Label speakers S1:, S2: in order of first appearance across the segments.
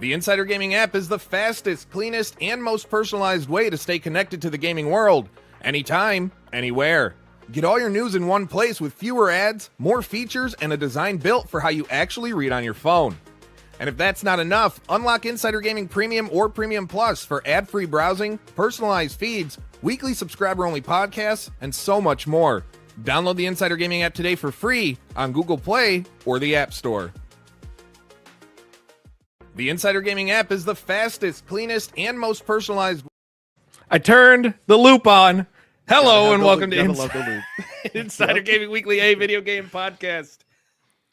S1: The Insider Gaming app is the fastest, cleanest, and most personalized way to stay connected to the gaming world. Anytime, anywhere. Get all your news in one place with fewer ads, more features, and a design built for how you actually read on your phone. And if that's not enough, unlock Insider Gaming Premium or Premium Plus for ad-free browsing, personalized feeds, weekly subscriber-only podcasts, and so much more. Download the Insider Gaming app today for free on Google Play or the App Store. The Insider Gaming app is the fastest, cleanest, and most personalized. I turned the loop on. Hello and welcome to Insider Gaming Weekly, a video game podcast.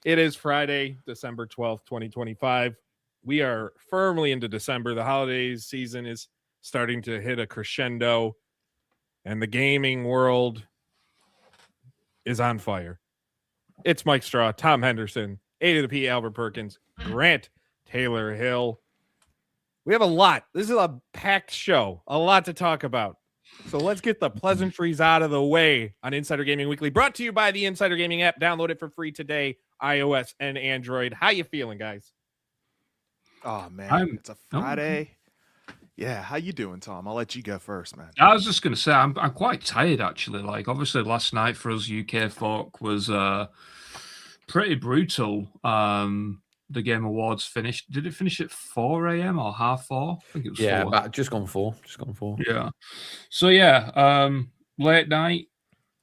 S1: It is Friday, December 12th, 2025. We are firmly into December. The holidays season is starting to hit a crescendo, and the gaming world is on fire. It's Mike Straw, Tom Henderson, A to the P, Albert Perkins, Grant Taylor Hill. We have a lot. This is a packed show. A lot to talk about. So let's get the pleasantries out of the way on Insider Gaming Weekly. Brought to you by the Insider Gaming app. Download it for free today, iOS and Android. How you feeling, guys?
S2: Oh, man. It's a Friday. Yeah, how you doing, Tom? I'll let you go first, man.
S3: I was just going to say, I'm quite tired, actually. Like, obviously, last night for us UK folk was pretty brutal. The Game Awards finished. Did it finish at 4 a.m. or half 4? I think it was 4.
S4: Yeah, but just gone 4.
S3: Yeah. So, yeah, late night.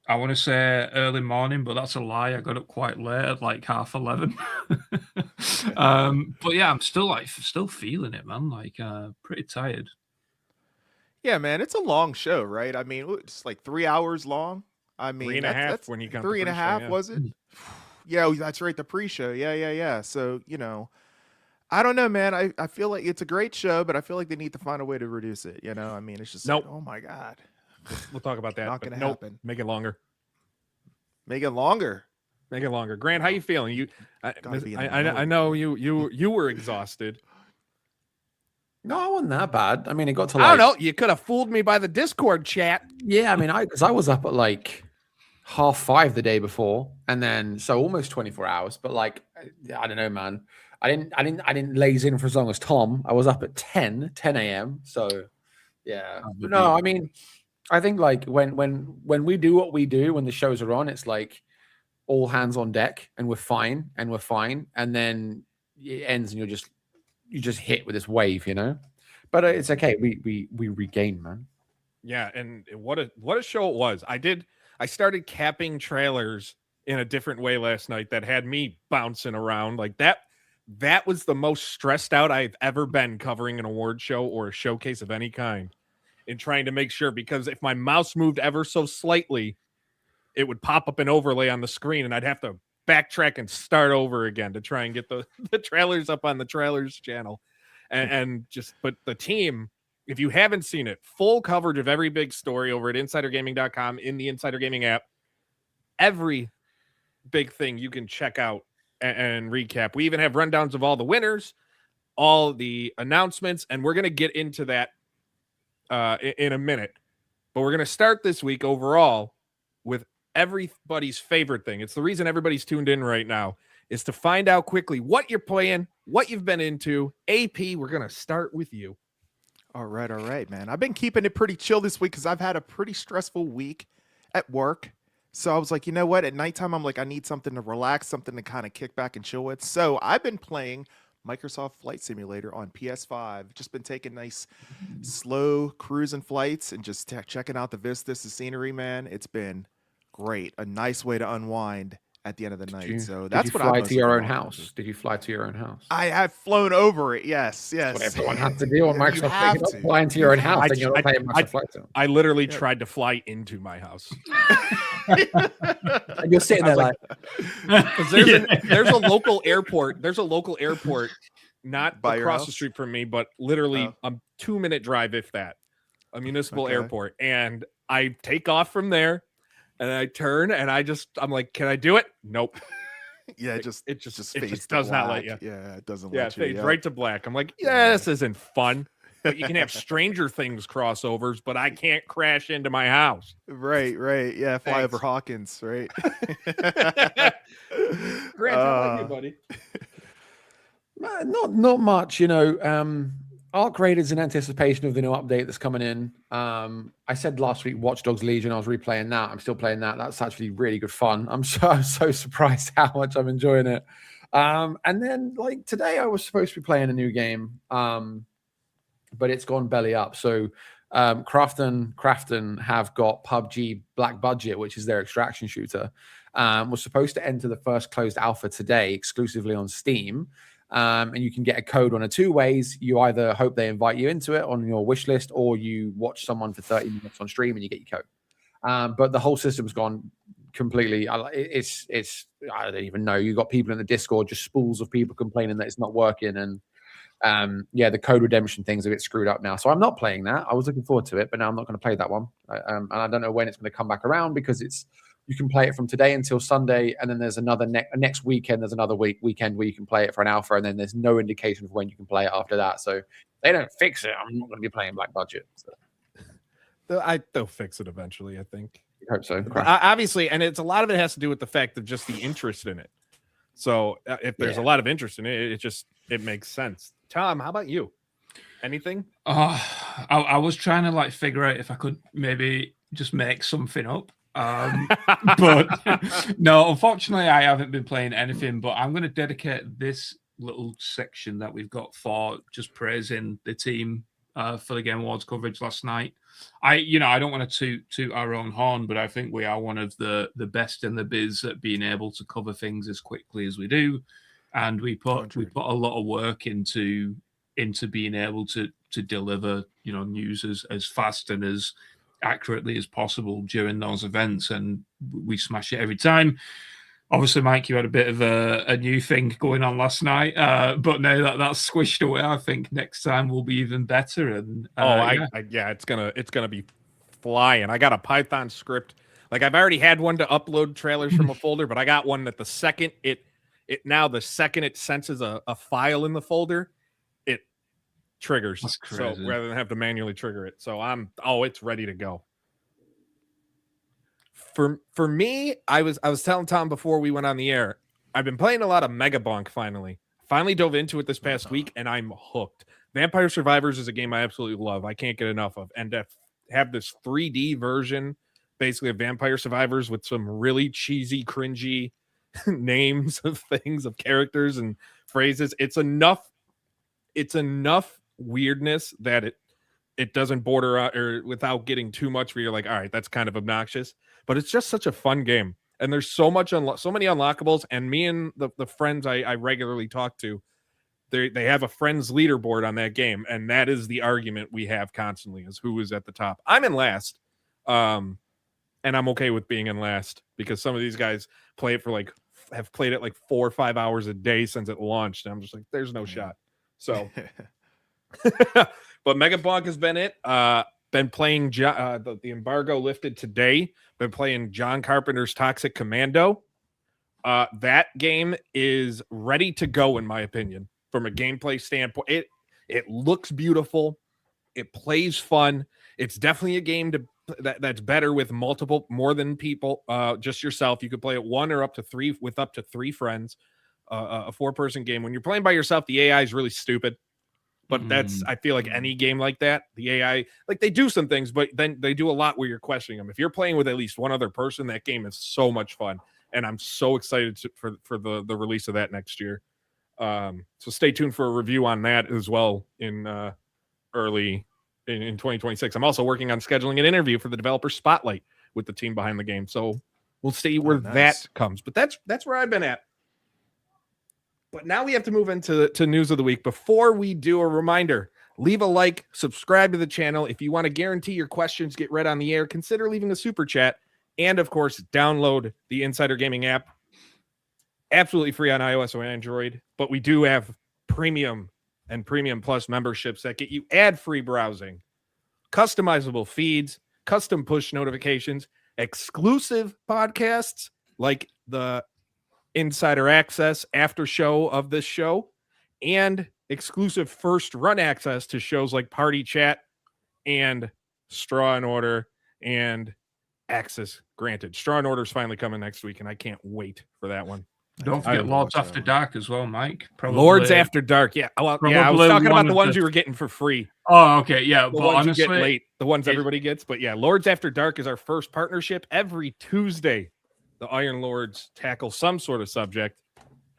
S3: I want to say early morning, but that's a lie. I got up quite late at like 11:30. But yeah, I'm still feeling it, man. Like, pretty tired.
S2: Yeah, man, it's a long show, right? I mean, it's like 3 hours long. I mean,
S1: 3.5 when you count
S2: 3.5,
S1: yeah.
S2: was it? Yeah, that's right. The pre-show. Yeah. So, you know, I don't know, man. I feel like it's a great show, but I feel like they need to find a way to reduce it. You know, I mean, it's just like, oh my God.
S1: We'll talk about that.
S2: Not going to happen.
S1: Make it longer.
S2: Make it longer.
S1: Make it longer. Grant, how you feeling? I know you were exhausted.
S4: No, I wasn't that bad. I mean, it got to
S1: I don't know. You could have fooled me by the Discord chat.
S4: Yeah, I mean, because I was up at like 5:30 the day before, and then so almost 24 hours. But like, I don't know, man. I didn't laze in for as long as Tom. I was up at 10 a.m. So yeah. But no, I mean, I think like when we do what we do when the shows are on, it's like all hands on deck, and we're fine, and then it ends, and you just hit with this wave, you know. But it's okay. We regain, man.
S1: Yeah, and what a show it was. I started capping trailers in a different way last night that had me bouncing around like that. That was the most stressed out I've ever been covering an award show or a showcase of any kind, in trying to make sure, because if my mouse moved ever so slightly, it would pop up an overlay on the screen, and I'd have to backtrack and start over again to try and get the trailers up on the trailers channel. But the team, if you haven't seen it, full coverage of every big story over at insidergaming.com in the Insider Gaming app. Every big thing you can check out and recap. We even have rundowns of all the winners, all the announcements, and we're going to get into that in a minute. But we're going to start this week overall with everybody's favorite thing. It's the reason everybody's tuned in right now, is to find out quickly what you're playing, what you've been into. AP, we're going to start with you.
S2: All right, man. I've been keeping it pretty chill this week because I've had a pretty stressful week at work. So I was like, you know what? At nighttime, I'm like, I need something to relax, something to kind of kick back and chill with. So I've been playing Microsoft Flight Simulator on PS5. Just been taking nice, slow cruising flights and just checking out the vistas, the scenery, man. It's been great. A nice way to unwind at the end of the night. So that's what I
S4: fly to your own house. Did you fly to your own house?
S2: I have flown over it. Yes.
S4: That's what everyone has to do on Microsoft. Flying to your own house. Then you're not paying much flight to.
S1: I literally tried to fly into my house.
S4: And you're sitting there like,
S1: there's a local airport. There's a local airport, not across the street from me, but literally a 2-minute drive, if that. A municipal airport, and I take off from there. And I turn and I'm like, can I do it? Nope.
S2: Yeah, it just
S1: does not let you.
S2: Yeah, it doesn't
S1: let you. Yeah, fades right to black. I'm like, this isn't fun. But you can have Stranger Things crossovers, but I can't crash into my house.
S2: Right. Yeah, fly over Hawkins, right?
S1: Grant, how about you, buddy?
S4: Not much, Arc Raiders in anticipation of the new update that's coming in. I said last week Watch Dogs Legion. I was replaying that. I'm still playing that. That's actually really good fun. I'm so surprised how much I'm enjoying it. And then like today I was supposed to be playing a new game, but it's gone belly up. So Crafton have got PUBG Black Budget, which is their extraction shooter. Was supposed to enter the first closed alpha today exclusively on Steam. And you can get a code on 2 ways. You either hope they invite you into it on your wish list, or you watch someone for 30 minutes on stream and you get your code. But the whole system's gone completely. It's I don't even know. You got people in the Discord, just spools of people complaining that it's not working, and the code redemption thing's a bit screwed up now. So I'm not playing that. I was looking forward to it, but now I'm not going to play that one. And I don't know when it's going to come back around, because you can play it from today until Sunday, and then there's another next weekend. There's another weekend where you can play it for an alpha, and then there's no indication of when you can play it after that. So they don't fix it. I'm not going to be playing Black Budget. So.
S1: They'll fix it eventually, I think.
S4: I hope so.
S1: Obviously, and a lot of it has to do with the fact of just the interest in it. So if there's a lot of interest in it, it makes sense. Tom, how about you? Anything?
S3: I was trying to figure out if I could maybe just make something up. But no, unfortunately, I haven't been playing anything. But I'm going to dedicate this little section that we've got for just praising the team for the Game Awards coverage last night. I don't want to toot our own horn, but I think we are one of the best in the biz at being able to cover things as quickly as we do, and we put a lot of work into being able to deliver news as fast and as accurately as possible during those events, and we smash it every time. Obviously, Mike, you had a bit of a new thing going on last night, but now that's squished away, I think next time will be even better. And
S1: it's gonna be flying. I got a Python script. I've already had one to upload trailers from a folder, but I got one that the second it senses a file in the folder, it triggers. So rather than have to manually trigger it, so it's ready to go. For me, I was telling Tom before we went on the air, I've been playing a lot of Megabonk finally dove into it this past week, and I'm hooked. Vampire Survivors is a game I absolutely love. I can't get enough of. And to have this 3D version, basically, of Vampire Survivors with some really cheesy, cringy names of things, of characters and phrases, it's enough weirdness that it doesn't border out or without getting too much where you're like, all right, that's kind of obnoxious. But it's just such a fun game. And there's so many unlockables. And me and the friends I regularly talk to, they have a friends leaderboard on that game. And that is the argument we have constantly, is who is at the top. I'm in last. And and I'm okay with being in last because some of these guys play it for have played it 4 or 5 hours a day since it launched, and I'm just like, there's no shot. So, but Megabonk has been it. Been playing the embargo lifted today. Been playing John Carpenter's Toxic Commando. That game is ready to go, in my opinion, from a gameplay standpoint. It looks beautiful. It plays fun. It's definitely a game that's better with more than people. Just yourself. You could play it 1 or up to 3 with up to 3 friends. A 4-person game. When you're playing by yourself, the AI is really stupid. But I feel like any game like that, the AI, they do some things, but then they do a lot where you're questioning them. If you're playing with at least one other person, that game is so much fun. And I'm so excited for the release of that next year. So stay tuned for a review on that as well in early in 2026. I'm also working on scheduling an interview for the developer spotlight with the team behind the game. So we'll see where that comes. But that's where I've been at. But now we have to move into news of the week. Before we do, a reminder, leave a like, subscribe to the channel. If you want to guarantee your questions get read on the air, consider leaving a super chat. And, of course, download the Insider Gaming app. Absolutely free on iOS or Android. But we do have Premium and Premium Plus memberships that get you ad-free browsing, customizable feeds, custom push notifications, exclusive podcasts like the Insider Access after show of this show, and exclusive first run access to shows like Party Chat and Straw and Order and Access Granted. Straw and Order is finally coming next week, and I can't wait for that one.
S3: Don't forget Lords After Dark as well, Mike.
S1: Probably, Lords After Dark, yeah. Well, yeah, I was talking about the ones you were getting for free.
S3: Oh, okay, yeah.
S1: The
S3: but
S1: ones
S3: honestly,
S1: you get late, the ones everybody gets. But yeah, Lords After Dark is our first partnership. Every Tuesday, the Iron Lords tackle some sort of subject,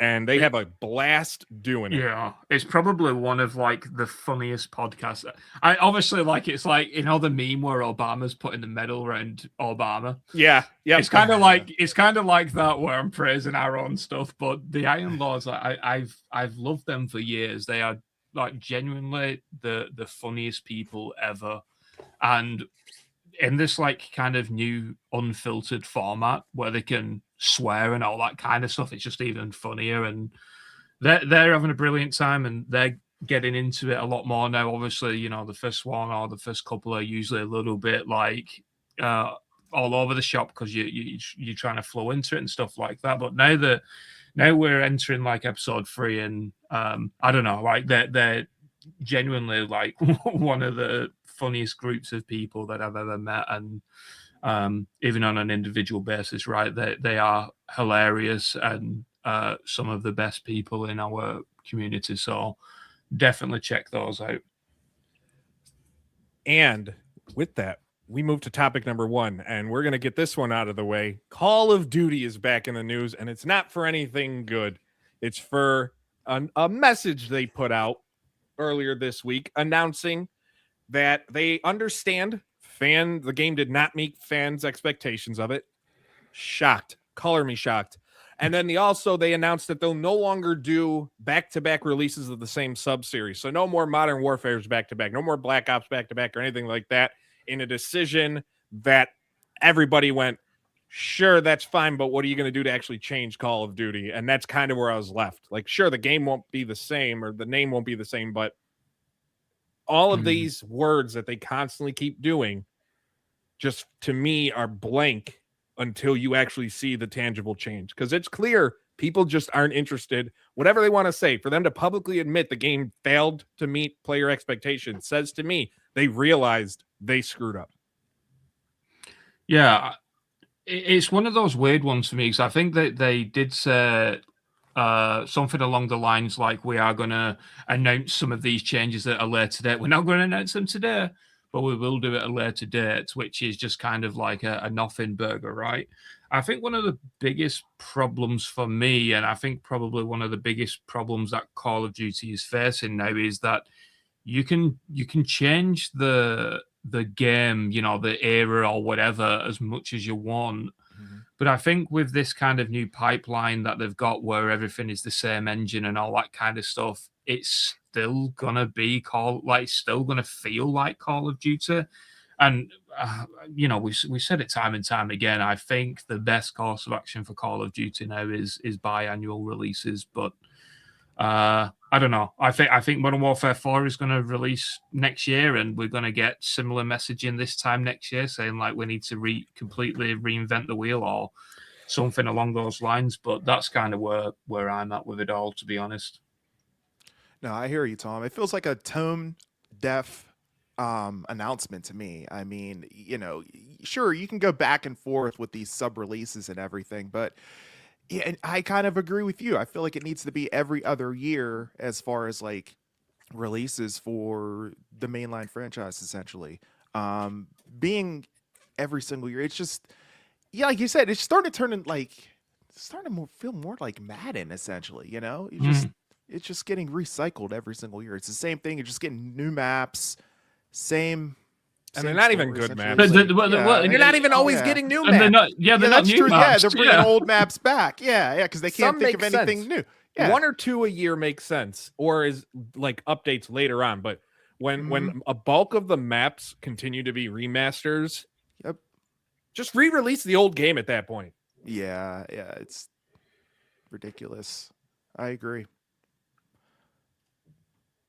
S1: and they have a blast doing it.
S3: Yeah, it's probably one of the funniest podcasts. I obviously it's the meme where Obama's putting the medal around Obama.
S1: Yeah, yeah.
S3: It's kind of like that where I'm praising our own stuff. But the Iron Lords, I've loved them for years. They are genuinely the funniest people ever, and in this kind of new unfiltered format where they can swear and all that kind of stuff, it's just even funnier, and they're having a brilliant time, and they're getting into it a lot more now. Obviously, the first one or the first couple are usually a little bit all over the shop because you're trying to flow into it and stuff like that. But now we're entering episode 3, and I don't know, they're genuinely one of the funniest groups of people that I've ever met, and even on an individual basis, right? They are hilarious and some of the best people in our community. So definitely check those out.
S1: And with that, we move to topic number 1, and we're going to get this one out of the way. Call of Duty is back in the news, and it's not for anything good. It's for a message they put out earlier this week announcing that they understand the game did not meet fans' expectations of it. Shocked. Color me shocked. And then they announced that they'll no longer do back-to-back releases of the same sub-series. So no more Modern Warfare's back-to-back, no more Black Ops back-to-back or anything like that, in a decision that everybody went, sure, that's fine, but what are you going to do to actually change Call of Duty? And that's kind of where I was left. Sure, the game won't be the same or the name won't be the same, but all of these words that they constantly keep doing just, to me, are blank until you actually see the tangible change. Because it's clear people just aren't interested. Whatever they want to say, for them to publicly admit the game failed to meet player expectations says to me they realized they screwed up.
S3: Yeah, it's one of those weird ones for me, because I think that they did say something along the lines we are going to announce some of these changes at a later date. We're not going to announce them today, but we will do it at a later date, which is just kind of like a nothing burger, right? I think one of the biggest problems for me, and I think probably one of the biggest problems that Call of Duty is facing now, is that you can change the game, the era or whatever, as much as you want. But I think with this kind of new pipeline that they've got, where everything is the same engine and all that kind of stuff, it's still gonna be still gonna feel like Call of Duty. And we said it time and time again. I think the best course of action for Call of Duty now is biannual releases, but I don't know. I think Modern Warfare 4 is going to release next year, and we're going to get similar messaging this time next year, saying like we need to completely reinvent the wheel or something along those lines. But that's kind of where I'm at with it all, to be honest.
S2: No, I hear you, Tom. It feels like a tone deaf announcement to me. I mean, sure, you can go back and forth with these sub releases and everything, but yeah, and I kind of agree with you. I feel like it needs to be every other year as far as like releases for the mainline franchise, essentially. Being every single year, it's just, yeah, like you said, it's starting to feel more like Madden, essentially. It's just getting recycled every single year. It's the same thing. You're just getting new maps, same.
S1: And they're not even good maps.
S2: You're
S1: not even always getting new maps.
S3: They're not
S2: that's
S3: new
S2: true.
S3: maps.
S2: Yeah, they're bringing old maps back. Yeah, because they can't
S1: Some
S2: think of
S1: make
S2: anything
S1: sense.
S2: new. Yeah.
S1: 1 or 2 a year makes sense, or is like updates later on. But when a bulk of the maps continue to be remasters,
S2: Yep.
S1: just re-release the old game at that point.
S2: Yeah, it's ridiculous. I agree.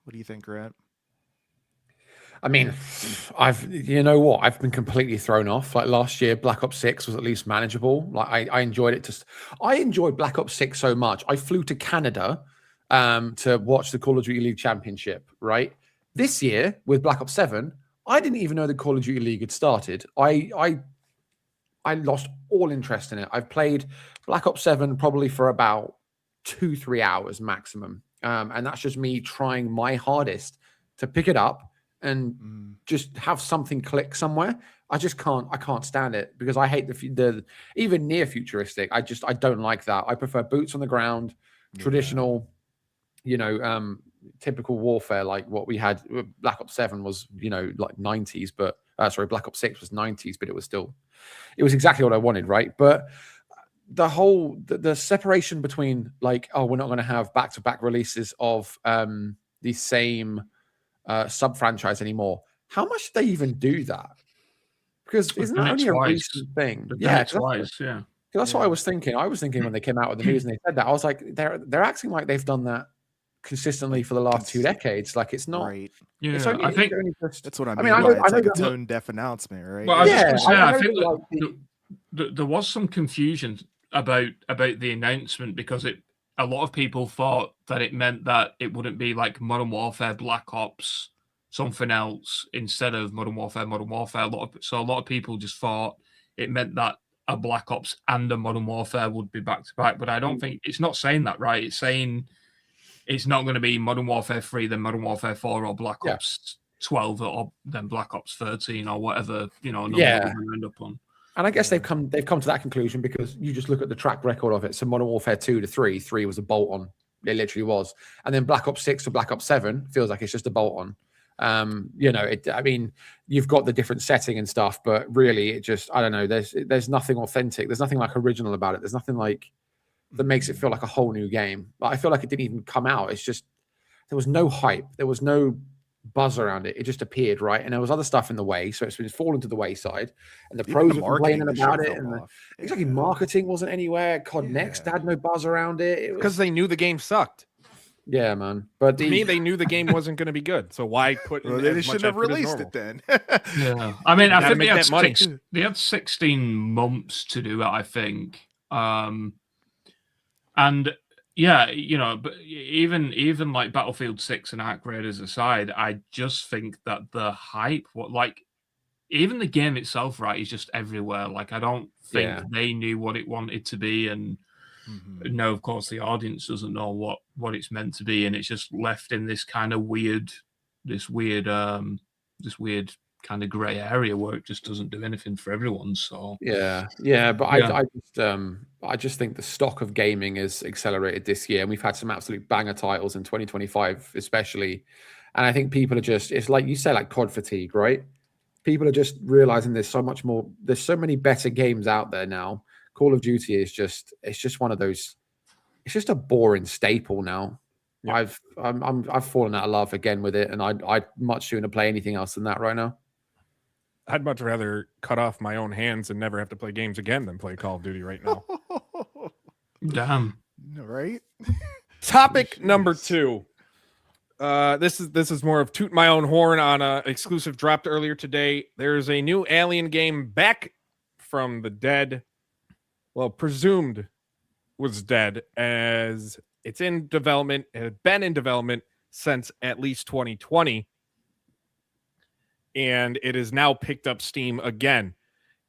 S2: What do you think, Grant?
S4: I mean, I've been completely thrown off. Like last year, Black Ops 6 was at least manageable. Like I enjoyed it. I enjoyed Black Ops 6 so much. I flew to Canada to watch the Call of Duty League Championship, right? This year with Black Ops 7, I didn't even know the Call of Duty League had started. I lost all interest in it. I've played Black Ops 7 probably for about 2-3 hours maximum. And that's just me trying my hardest to pick it up and just have something click somewhere. I can't stand it because I hate the even near futuristic. I don't like that. I prefer boots on the ground, traditional, typical warfare like what we had. Black Ops 7 was, like 90s, but Black Ops 6 was 90s, but it was exactly what I wanted, right? But the separation between like, oh, we're not going to have back-to-back releases of the same sub franchise anymore. How much did they even do that? Because isn't that only a recent thing?
S3: That's
S4: what I was thinking. I was thinking when they came out with the news and they said that, I was like, they're acting like they've done that consistently for the last 2 decades. Like it's not.
S2: Right.
S3: Yeah,
S4: I think
S2: that's what I mean.
S4: I
S2: know,
S4: it's
S2: like a tone deaf announcement, right?
S3: Well, I think there was some confusion about the announcement because a lot of people thought that it meant that it wouldn't be like Modern Warfare, Black Ops, something else instead of Modern Warfare. So a lot of people just thought it meant that a Black Ops and a Modern Warfare would be back to back. But I don't think it's not saying that, right? It's saying it's not going to be Modern Warfare 3, then Modern Warfare 4, or Black Ops 12, or then Black Ops 13, or whatever number we're going to end up on.
S4: And I guess they've come to that conclusion because you just look at the track record of it. So Modern Warfare 2 to 3 was a bolt on. It literally was. And then Black Ops 6 to Black Ops 7 feels like it's just a bolt on. I mean, you've got the different setting and stuff, but really it just, I don't know, there's nothing authentic. There's nothing like original about it. There's nothing like that makes it feel like a whole new game. Like, I feel like it didn't even come out. It's just, there was no hype. There was no buzz around it. It just appeared, right? And there was other stuff in the way, so it's been fallen to the wayside. And the pros were complaining about it. And exactly, marketing wasn't anywhere. COD Next had no buzz around it.
S1: Because they knew the game sucked.
S4: Yeah, man. But
S1: to me, they knew the game wasn't going to be good. So why put?
S2: Well, they shouldn't have released it then.
S3: Yeah, I mean, I think they had 16 months to do it. I think, and yeah, but even like Battlefield 6 and Arc Raiders aside, I just think that the hype, even the game itself, right, is just everywhere. Like, I don't think they knew what it wanted to be, and no, of course, the audience doesn't know what it's meant to be, and it's just left in this kind of weird kind of gray area where it just doesn't do anything for everyone. So
S4: but I just think the stock of gaming is accelerated this year, and we've had some absolute banger titles in 2025 especially, and I think people are just, it's like you say, like COD fatigue, right? People are just realizing there's so much more, there's so many better games out there now. Call of Duty is just, it's just one of those, it's just a boring staple now. Yeah. I've fallen out of love again with it, and I'd much sooner play anything else than that right now.
S1: I'd much rather cut off my own hands and never have to play games again than play Call of Duty right now.
S3: Damn.
S2: Right?
S1: Topic number 2. This is more of toot my own horn on a exclusive dropped earlier today. There's a new Alien game back from the dead. Well, presumed was dead, as it's in development. It had been in development since at least 2020. And it is now picked up Steam again.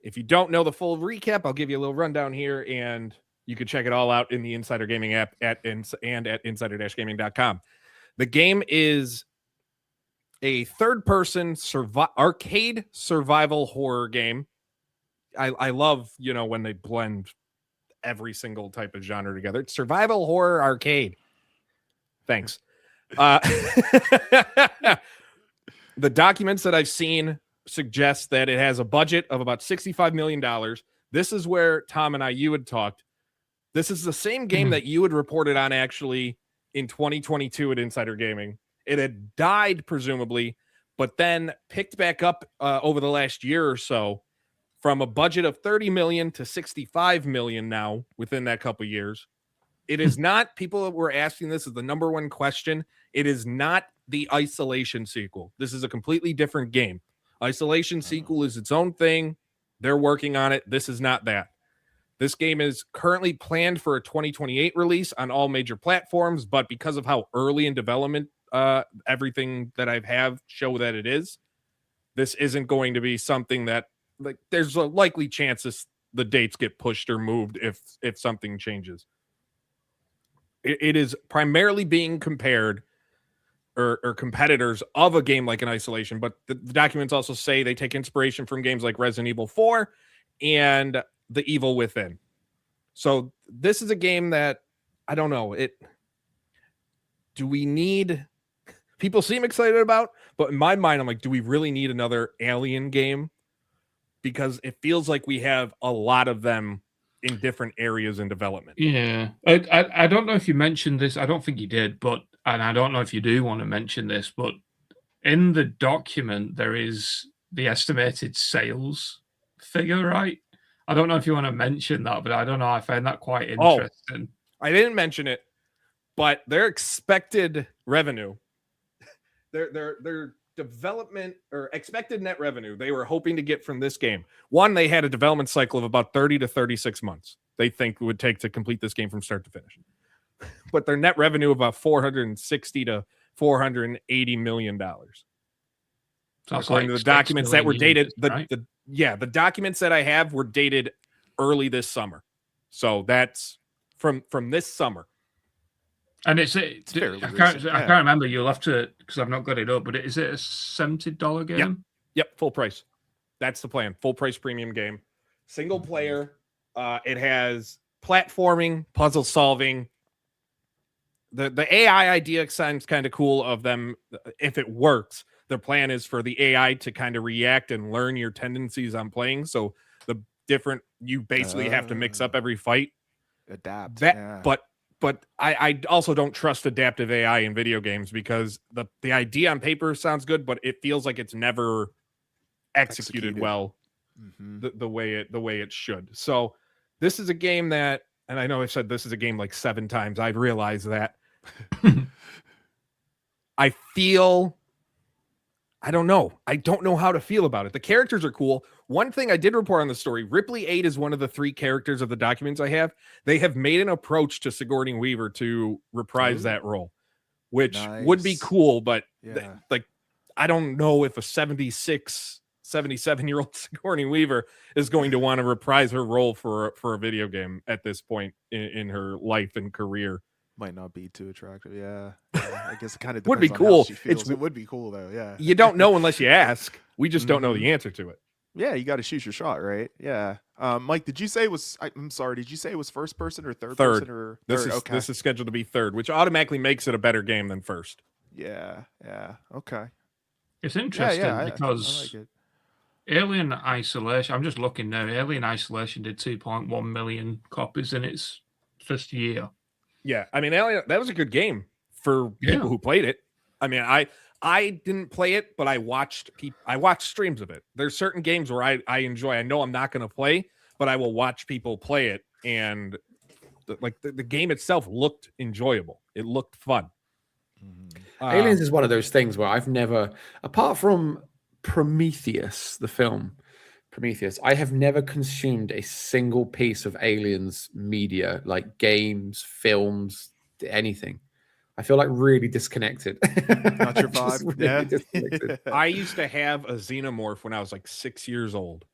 S1: If you don't know the full recap, I'll give you a little rundown here, and you can check it all out in the Insider Gaming app and at insider-gaming.com. The game is a third-person arcade survival horror game. I love, when they blend every single type of genre together. It's survival horror arcade. Thanks. The documents that I've seen suggest that it has a budget of about $65 million. This is where Tom and you had talked. This is the same game that you had reported on actually in 2022 at Insider Gaming. It had died, presumably, but then picked back up over the last year or so from a budget of 30 million to 65 million now within that couple years. It is not, people were asking, this is the number one question. It is not the Isolation sequel. This is a completely different game. Isolation sequel is its own thing. They're working on it. This is not that. This game is currently planned for a 2028 release on all major platforms, but because of how early in development everything that I have show that it is, this isn't going to be something that, like, there's a likely chance the dates get pushed or moved if something changes. It is primarily being compared or competitors of a game like an Isolation, but the documents also say they take inspiration from games like Resident Evil 4 and The Evil Within. So this is a game that, I don't know, people seem excited about, but in my mind, I'm like, do we really need another Alien game? Because it feels like we have a lot of them in different areas in development.
S3: Yeah. I don't know if you mentioned this. I don't think you did, and I don't know if you do want to mention this, but in the document, there is the estimated sales figure, right? I don't know if you want to mention that, but I don't know. I found that quite interesting.
S1: I didn't mention it, but their expected revenue, their development or expected net revenue they were hoping to get from this game. One, they had a development cycle of about 30 to 36 months. They think it would take to complete this game from start to finish. But their net revenue of about $460 to $480 million.
S3: So
S1: according to the documents that were dated, the documents that I have were dated early this summer. So that's from this summer.
S3: And I can't remember. You'll have to, because I've not got it up. But is it a $70 game?
S1: Yep, full price. That's the plan. Full price premium game, single player. It has platforming, puzzle solving. The AI idea sounds kind of cool. Of them, if it works, the plan is for the AI to kind of react and learn your tendencies on playing. So you basically have to mix up every fight,
S2: adapt.
S1: But I also don't trust adaptive AI in video games, because the idea on paper sounds good, but it feels like it's never executed well the way it should. So this is a game that, and I know I've said this is a game like 7 times. I realize that. I don't know. I don't know how to feel about it. The characters are cool. One thing I did report on the story, Ripley 8 is one of the 3 characters of the documents I have. They have made an approach to Sigourney Weaver to reprise that role, which would be cool, but I don't know if a 76, 77-year-old Sigourney Weaver is going to want to reprise her role for a video game at this point in her life and career.
S2: Might not be too attractive. Yeah. I guess it kind of
S1: would be
S2: depends on
S1: cool.
S2: how she feels. It would be cool though. Yeah.
S1: You don't know unless you ask. We just don't know the answer to it.
S2: Yeah, you got to shoot your shot, right? Yeah. Mike, did you say it was? I'm sorry. Did you say it was first person or third person or third?
S1: This is scheduled to be third, which automatically makes it a better game than first.
S2: Yeah. Yeah. Okay.
S3: It's interesting because
S2: I like it.
S3: Alien Isolation. I'm just looking now. Alien Isolation did 2.1 million copies in its first year.
S1: Yeah, I mean, Alien, that was a good game for people who played it. I mean, I didn't play it, but I watched streams of it. There's certain games where I enjoy. I know I'm not going to play, but I will watch people play it, and the game itself looked enjoyable. It looked fun.
S4: Aliens is one of those things where I've never, apart from Prometheus, the film Prometheus, I have never consumed a single piece of Aliens media, like games, films, anything. I feel like really disconnected.
S2: Not your vibe.
S4: Really
S2: Yeah.
S4: disconnected.
S1: I used to have a xenomorph when I was like 6 years old.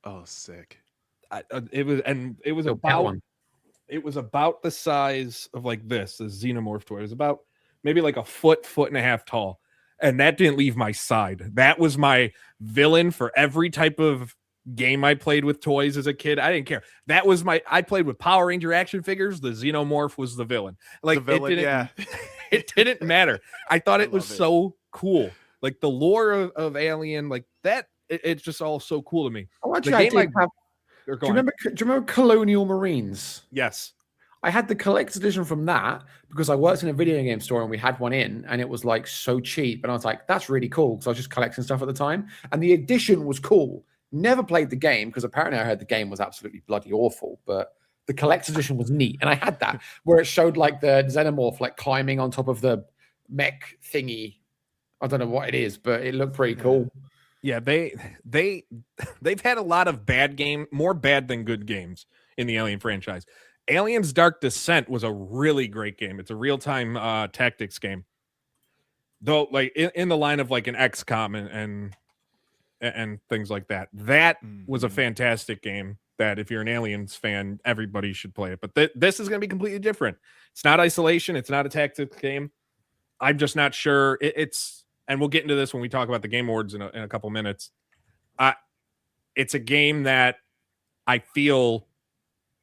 S2: Oh, sick.
S1: It was
S4: So that one.
S1: it was about the size of like this xenomorph toy. It was about maybe like a foot and a half tall. And that didn't leave my side. That was my villain for every type of game I played with toys as a kid. I didn't care. That was I played with Power Ranger action figures. The xenomorph was the villain. Like
S2: The villain,
S1: it didn't matter. I thought it was
S2: love it.
S1: so cool. Like the lore of Alien, like that, it's just all so cool to me.
S4: Oh,
S1: The
S4: actually,
S1: game
S4: do you remember Colonial Marines?
S1: Yes.
S4: I had the collector's edition from that because I worked in a video game store and we had one in, and it was like so cheap. And I was like, that's really cool because I was just collecting stuff at the time. And the edition was cool. Never played the game because apparently I heard the game was absolutely bloody awful, but the collector's edition was neat. And I had that where it showed like the xenomorph like climbing on top of the mech thingy. I don't know what it is, but it looked pretty cool.
S1: Yeah, they've had a lot of more bad than good games in the Alien franchise. Aliens Dark Descent was a really great game. It's a real-time tactics game. Though, like in the line of like an XCOM and things like that. That was a fantastic game that if you're an Aliens fan, everybody should play it. But this is going to be completely different. It's not Isolation. It's not a tactics game. I'm just not sure. And we'll get into this when we talk about the Game Awards in a couple minutes. It's a game that I feel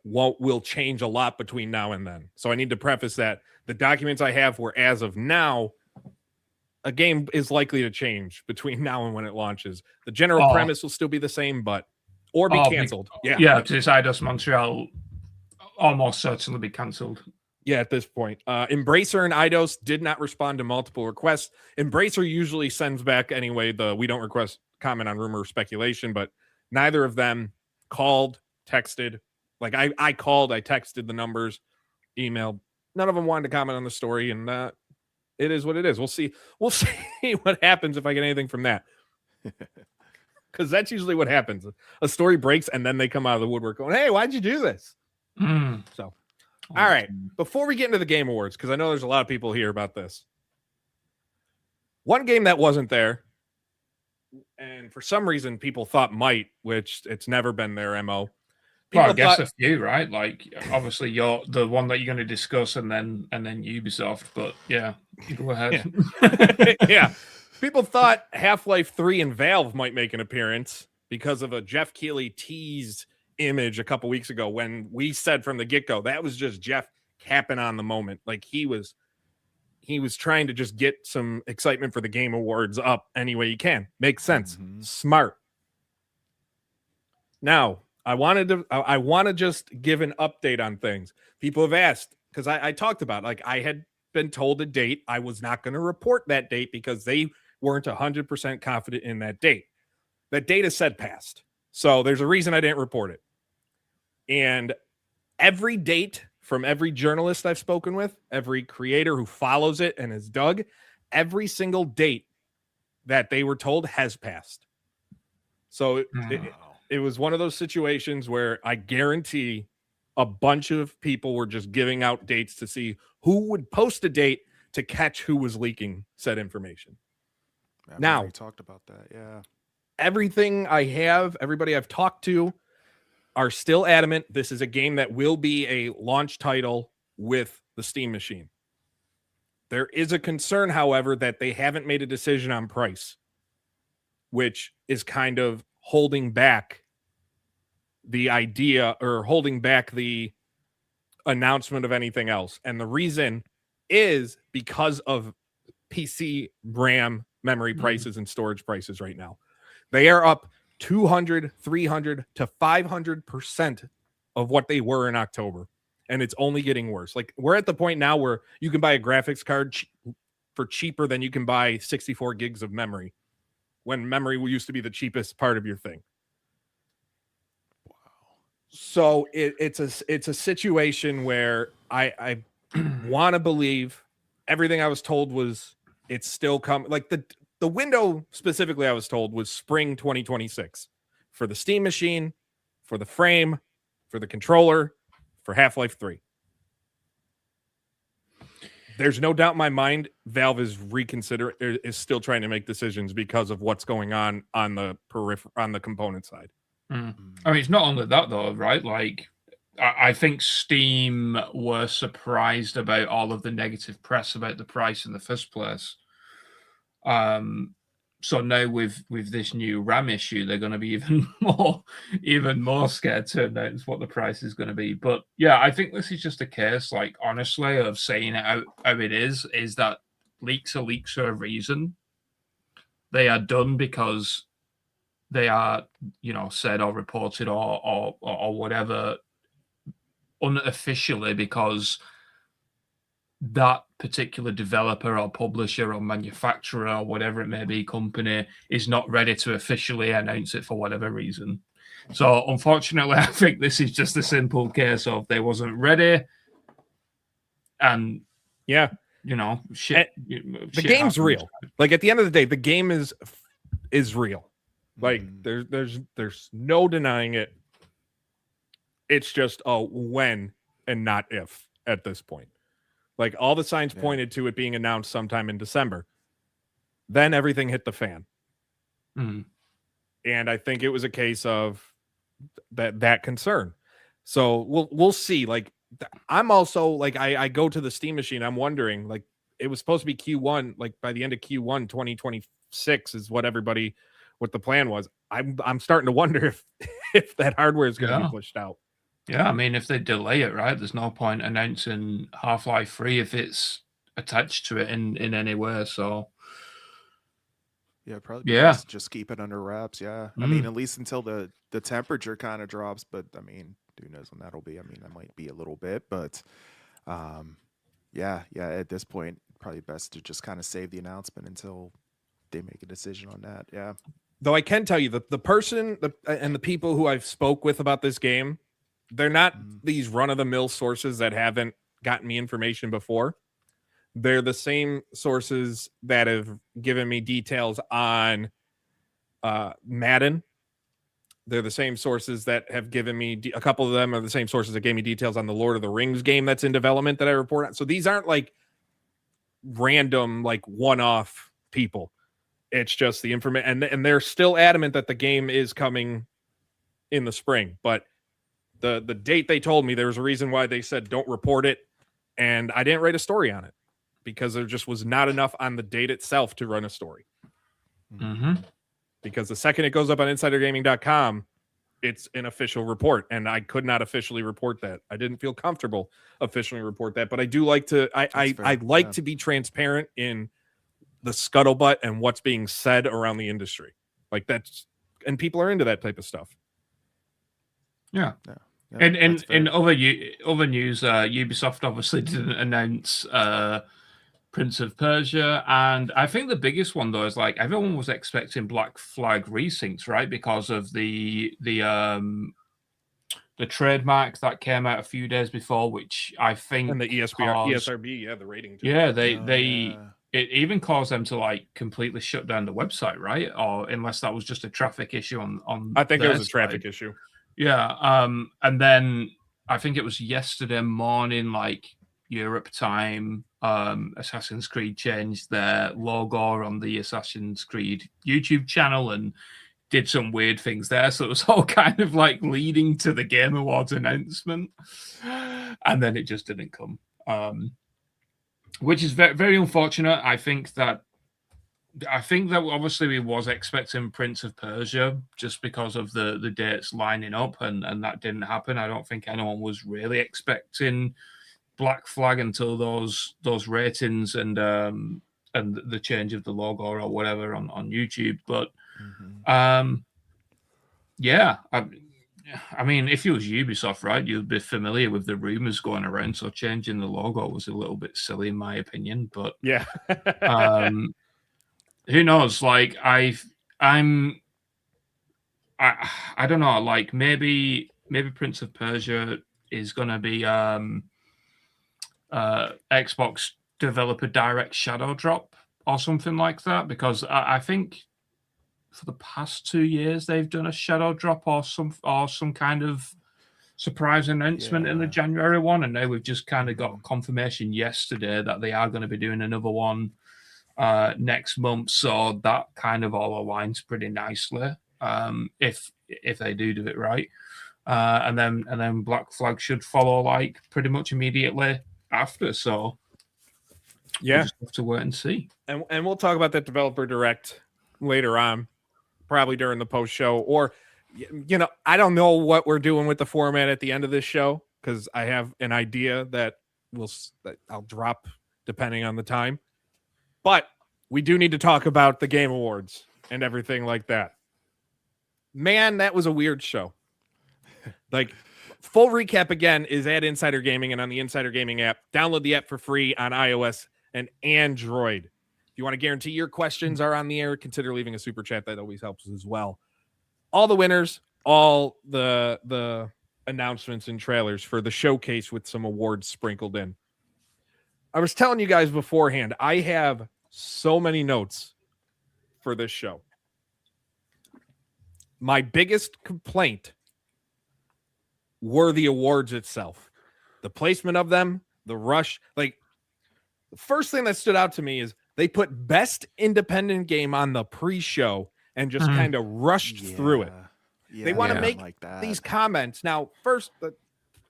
S1: will change a lot between now and then. So I need to preface that the documents I have were as of now. A game is likely to change between now and when it launches. The general premise will still be the same, or be canceled.
S3: Yeah, to Eidos Montreal almost certainly be cancelled.
S1: Yeah, at this point. Embracer and Eidos did not respond to multiple requests. Embracer usually sends back anyway we don't request comment on rumor or speculation, but neither of them called, texted. Like I called, I texted the numbers, emailed. None of them wanted to comment on the story, and it is what it is. We'll see what happens if I get anything from that. Because that's usually what happens. A story breaks, and then they come out of the woodwork going, hey, why'd you do this? So, all right. Before we get into the Game Awards, because I know there's a lot of people here about this. One game that wasn't there, and for some reason people thought might, which it's never been their MO.
S3: Well, I guess a few, right? Like, obviously, you're the one that you're going to discuss, and then Ubisoft. But yeah, go ahead.
S1: Yeah. People thought Half-Life 3 and Valve might make an appearance because of a Jeff Keighley teased image a couple weeks ago when we said from the get-go that was just Jeff capping on the moment. Like he was trying to just get some excitement for the Game Awards up any way he can. Makes sense. Smart. Now, I want to just give an update on things. People have asked, because I talked about, like, I had been told a date. I was not going to report that date because they weren't 100% confident in that date. That date is said passed. So there's a reason I didn't report it. And every date from every journalist I've spoken with, every creator who follows it and has dug, every single date that they were told has passed. So it was one of those situations where I guarantee a bunch of people were just giving out dates to see who would post a date to catch who was leaking said information. Now,
S2: we talked about that. Yeah.
S1: Everything I have, everybody I've talked to are still adamant this is a game that will be a launch title with the Steam machine. There is a concern, however, that they haven't made a decision on price, which is kind of holding back the idea or holding back the announcement of anything else. And the reason is because of PC RAM memory prices and storage prices right now. They are up 200, 300 to 500% of what they were in October. And it's only getting worse. Like we're at the point now where you can buy a graphics card for cheaper than you can buy 64 gigs of memory, when memory used to be the cheapest part of your thing. Wow. So it's a situation where I want to believe everything I was told was it's still coming. Like the window specifically I was told was spring 2026 for the Steam machine, for the frame, for the controller, for Half-Life 3. There's no doubt in my mind Valve is still trying to make decisions because of what's going on the component side.
S3: I mean, it's not only that though, right? Like, I think Steam were surprised about all of the negative press about the price in the first place. So now with this new RAM issue, they're going to be even more scared to announce what the price is going to be. But yeah, I think this is just a case, like, honestly, of saying it out how it is that leaks are leaks for a reason. They are done because they are, said or reported or whatever unofficially because that particular developer or publisher or manufacturer or whatever it may be company is not ready to officially announce it for whatever reason. So unfortunately, I think this is just a simple case of they wasn't ready, and shit.
S1: The game's real. Like at the end of the day, the game is real. Like there's no denying it. It's just when and not if at this point. Like all the signs pointed to it being announced sometime in December. Then everything hit the fan. And I think it was a case of that concern. So we'll see. Like I'm also like I go to the Steam machine. I'm wondering, like, it was supposed to be Q1, like by the end of Q1 2026 is what the plan was. I'm starting to wonder if that hardware is going to be pushed out.
S3: Yeah, I mean, if they delay it, right, there's no point announcing Half-Life 3 if it's attached to it in any way. So,
S2: probably best just keep it under wraps. Yeah, I mean, at least until the temperature kind of drops. But I mean, who knows when that'll be? I mean, that might be a little bit, but at this point, probably best to just kind of save the announcement until they make a decision on that. Yeah.
S1: Though I can tell you that the person and the people who I've spoke with about this game, they're not these run-of-the-mill sources that haven't gotten me information before. They're the same sources that have given me details on Madden. They're the same sources that have given me a couple of them are the same sources that gave me details on the Lord of the Rings game that's in development that I report on. So these aren't like random, like one-off people. It's just the information, and they're still adamant that the game is coming in the spring. But the date they told me, there was a reason why they said don't report it, and I didn't write a story on it because there just was not enough on the date itself to run a story. Because the second it goes up on insidergaming.com, it's an official report, and I could not officially report that. I didn't feel comfortable officially report that, but I do like to. I like to be transparent in the scuttlebutt and what's being said around the industry. Like that's, and people are into that type of stuff.
S3: Yeah. And in other news, Ubisoft obviously didn't announce Prince of Persia, and I think the biggest one though is like everyone was expecting Black Flag Resyncs, right? Because of the trademark that came out a few days before, which I think
S1: and the ESRB, the rating.
S3: It even caused them to like completely shut down the website, right? Or unless that was just a traffic issue on
S1: I think it was a traffic issue.
S3: Yeah. And then I think it was yesterday morning, like Europe time, Assassin's Creed changed their logo on the Assassin's Creed YouTube channel and did some weird things there. So it was all kind of like leading to the Game Awards announcement. And then it just didn't come. Which is very, very unfortunate. I think that obviously we was expecting Prince of Persia just because of the dates lining up, and that didn't happen. I don't think anyone was really expecting Black Flag until those ratings and the change of the logo or whatever on YouTube. But I mean, if it was Ubisoft, right, you'd be familiar with the rumors going around. So changing the logo was a little bit silly, in my opinion. But
S1: Yeah.
S3: who knows? Like, I don't know. Like, maybe Prince of Persia is gonna be Xbox developer direct shadow drop or something like that, because I think for the past 2 years they've done a shadow drop or some kind of surprise announcement in the January one, and now we've just kind of got confirmation yesterday that they are going to be doing another one next month. So that kind of all aligns pretty nicely if they do it right, and then Black Flag should follow like pretty much immediately after. So
S1: yeah,
S3: we'll just have to wait and see.
S1: And we'll talk about that developer direct later on, probably during the post show, or I don't know what we're doing with the format at the end of this show, because I have an idea that I'll drop depending on the time. But we do need to talk about the Game Awards and everything like that. Man, that was a weird show. Like, full recap again is at Insider Gaming and on the Insider Gaming app. Download the app for free on iOS and Android. If you want to guarantee your questions are on the air, consider leaving a super chat. That always helps as well. All the winners, all the announcements and trailers for the showcase with some awards sprinkled in. I was telling you guys beforehand, I have so many notes for this show. My biggest complaint were the awards itself. The placement of them, the rush. Like, the first thing that stood out to me is they put best independent game on the pre-show and just kind of rushed through it. They want to make like these comments. Now, first,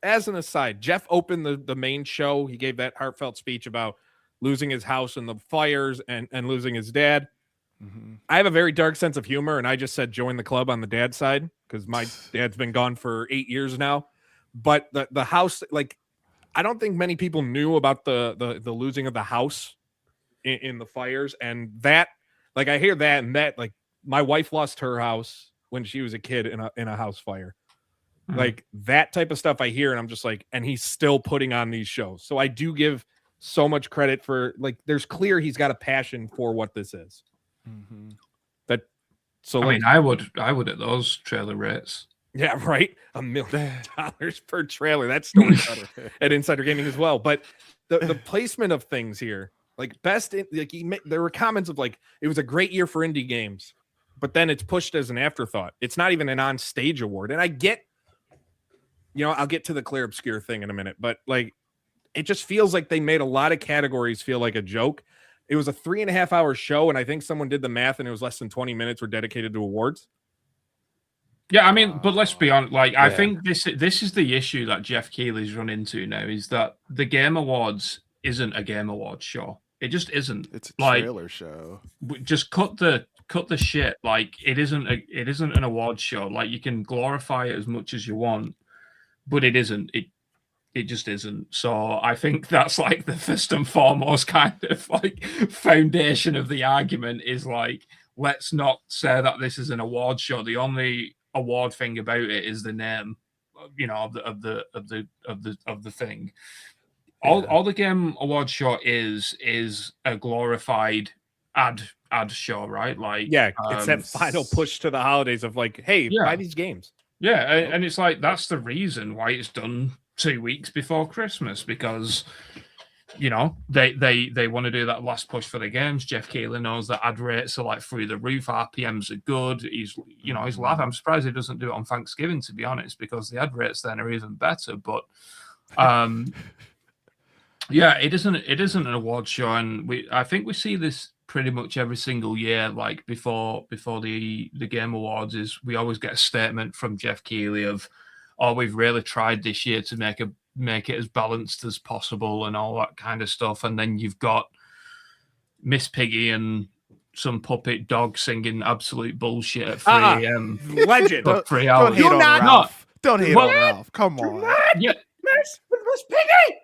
S1: as an aside, Jeff opened the main show. He gave that heartfelt speech about losing his house in the fires and losing his dad. Mm-hmm. I have a very dark sense of humor, and I just said join the club on the dad side because my dad's been gone for 8 years now. But the house, like, I don't think many people knew about the losing of the house in the fires, and that, like, I hear that, and that, like, my wife lost her house when she was a kid in a house fire. Mm-hmm. Like, that type of stuff I hear, and I'm just like, and he's still putting on these shows. So I do give so much credit for, like, there's clear he's got a passion for what this is. Mm-hmm. I
S3: mean, I would at those trailer rates.
S1: Yeah, right. $1 million per trailer. That's story better at Insider Gaming as well. But the placement of things here, like there were comments of like, it was a great year for indie games, but then it's pushed as an afterthought. It's not even an on-stage award. And I get, I'll get to the Clarebskir thing in a minute, but like, it just feels like they made a lot of categories feel like a joke. It was a 3.5-hour show, and I think someone did the math, and it was less than 20 minutes were dedicated to awards.
S3: Yeah, I mean, but let's be honest. Like, I think this is the issue that Jeff Keighley's run into now, is that the Game Awards isn't a Game Awards show. It just isn't.
S2: It's a trailer show.
S3: Just cut the shit. Like, it isn't an awards show. Like, you can glorify it as much as you want, but it isn't. It just isn't. So I think that's like the first and foremost kind of like foundation of the argument is like, let's not say that this is an award show. The only award thing about it is the name, of the thing. All the Game Award show is a glorified ad show, right? Like,
S1: it's that final push to the holidays of like, hey, buy these games.
S3: Yeah, and it's like that's the reason why it's done 2 weeks before Christmas, because they want to do that last push for the games. Jeff Keighley knows that ad rates are like through the roof, RPMs are good. He's laughing. I'm surprised he doesn't do it on Thanksgiving, to be honest, because the ad rates then are even better. But it isn't an award show, and I think we see this pretty much every single year. Like before the Game Awards, is we always get a statement from Jeff Keighley of, we've really tried this year to make it as balanced as possible and all that kind of stuff. And then you've got Miss Piggy and some puppet dog singing absolute bullshit at 3 a.m.
S1: Legend.
S3: For 3 hours.
S2: Don't hate on Ralph. Come on.
S1: Yeah. Miss Piggy.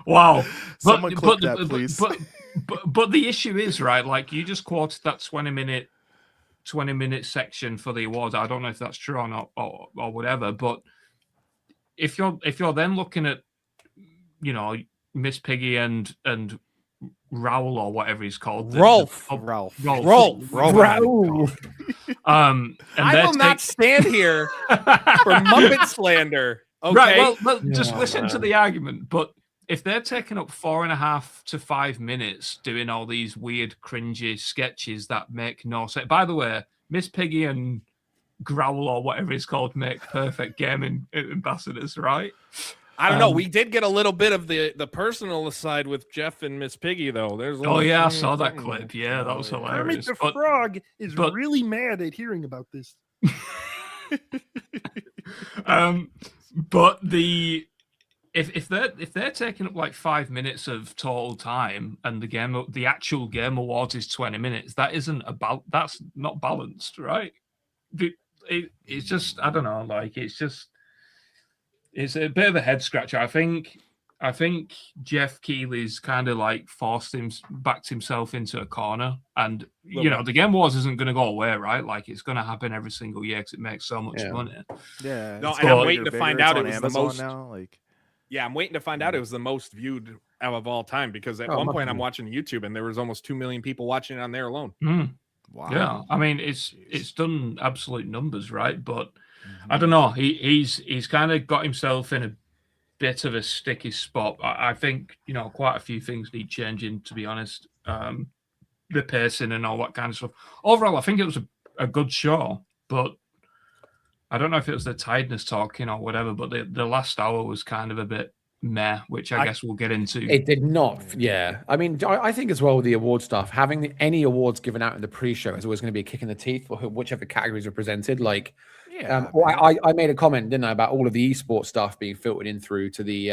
S3: Wow.
S2: Someone clip that, please.
S3: But the issue is, right, like, you just quoted that 20-minute 20-minute section for the awards. I don't know if that's true or not, or whatever. But if you're then looking at, you know, Miss Piggy and Raoul or whatever he's called,
S1: Rolf.
S2: Ralph.
S1: Raoul.
S3: And
S1: I will not stand here for Muppet slander. Okay.
S3: Right. Well, just listen to the argument. But if they're taking up 4.5 to 5 minutes doing all these weird, cringy sketches that make no sense. By the way, Miss Piggy and Growl or whatever it's called make perfect gaming ambassadors, right?
S1: I don't know. We did get a little bit of the personal side with Jeff and Miss Piggy, though. There's
S3: I saw that clip. Yeah, that was hilarious.
S5: Kermit the Frog is really mad at hearing about this.
S3: But if they're taking up like 5 minutes of total time and the actual game awards is 20 minutes, that's not balanced, right? It's just, I don't know, like it's a bit of a head scratcher. I think Jeff Keighley's kind of like backed himself into a corner, and you know the Game Awards isn't going to go away, right? Like it's going to happen every single year because it makes so much money.
S2: Yeah.
S1: No, and I'm waiting to find out it was
S2: Amazon
S1: the most.
S2: Now, like.
S1: Yeah, I'm waiting to find out it was the most viewed of all time because at one point I'm watching YouTube and there was almost 2 million people watching it on there alone.
S2: Wow.
S3: Yeah, I mean it's done absolute numbers, right? But I don't know. He's kind of got himself in a bit of a sticky spot. I think, you know, quite a few things need changing, to be honest. The pacing and all that kind of stuff. Overall, I think it was a good show, but I don't know if it was the tiredness talking or whatever, but the last hour was kind of a bit meh, which I guess we'll get into.
S4: It did not. Yeah. I mean, I think as well, the award stuff, having any awards given out in the pre-show is always going to be a kick in the teeth for whichever categories are presented. Like, I made a comment, didn't I, about all of the esports stuff being filtered in through to the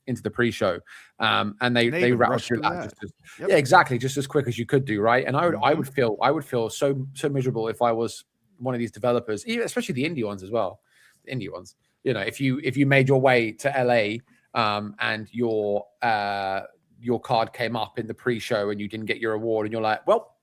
S4: into the pre-show, and they rattled through that. Yeah, exactly, just as quick as you could do, right? And I would feel so miserable if I was one of these developers, even especially the indie ones as well. The indie ones, you know, if you made your way to LA and your card came up in the pre-show and you didn't get your award, and you're like, well,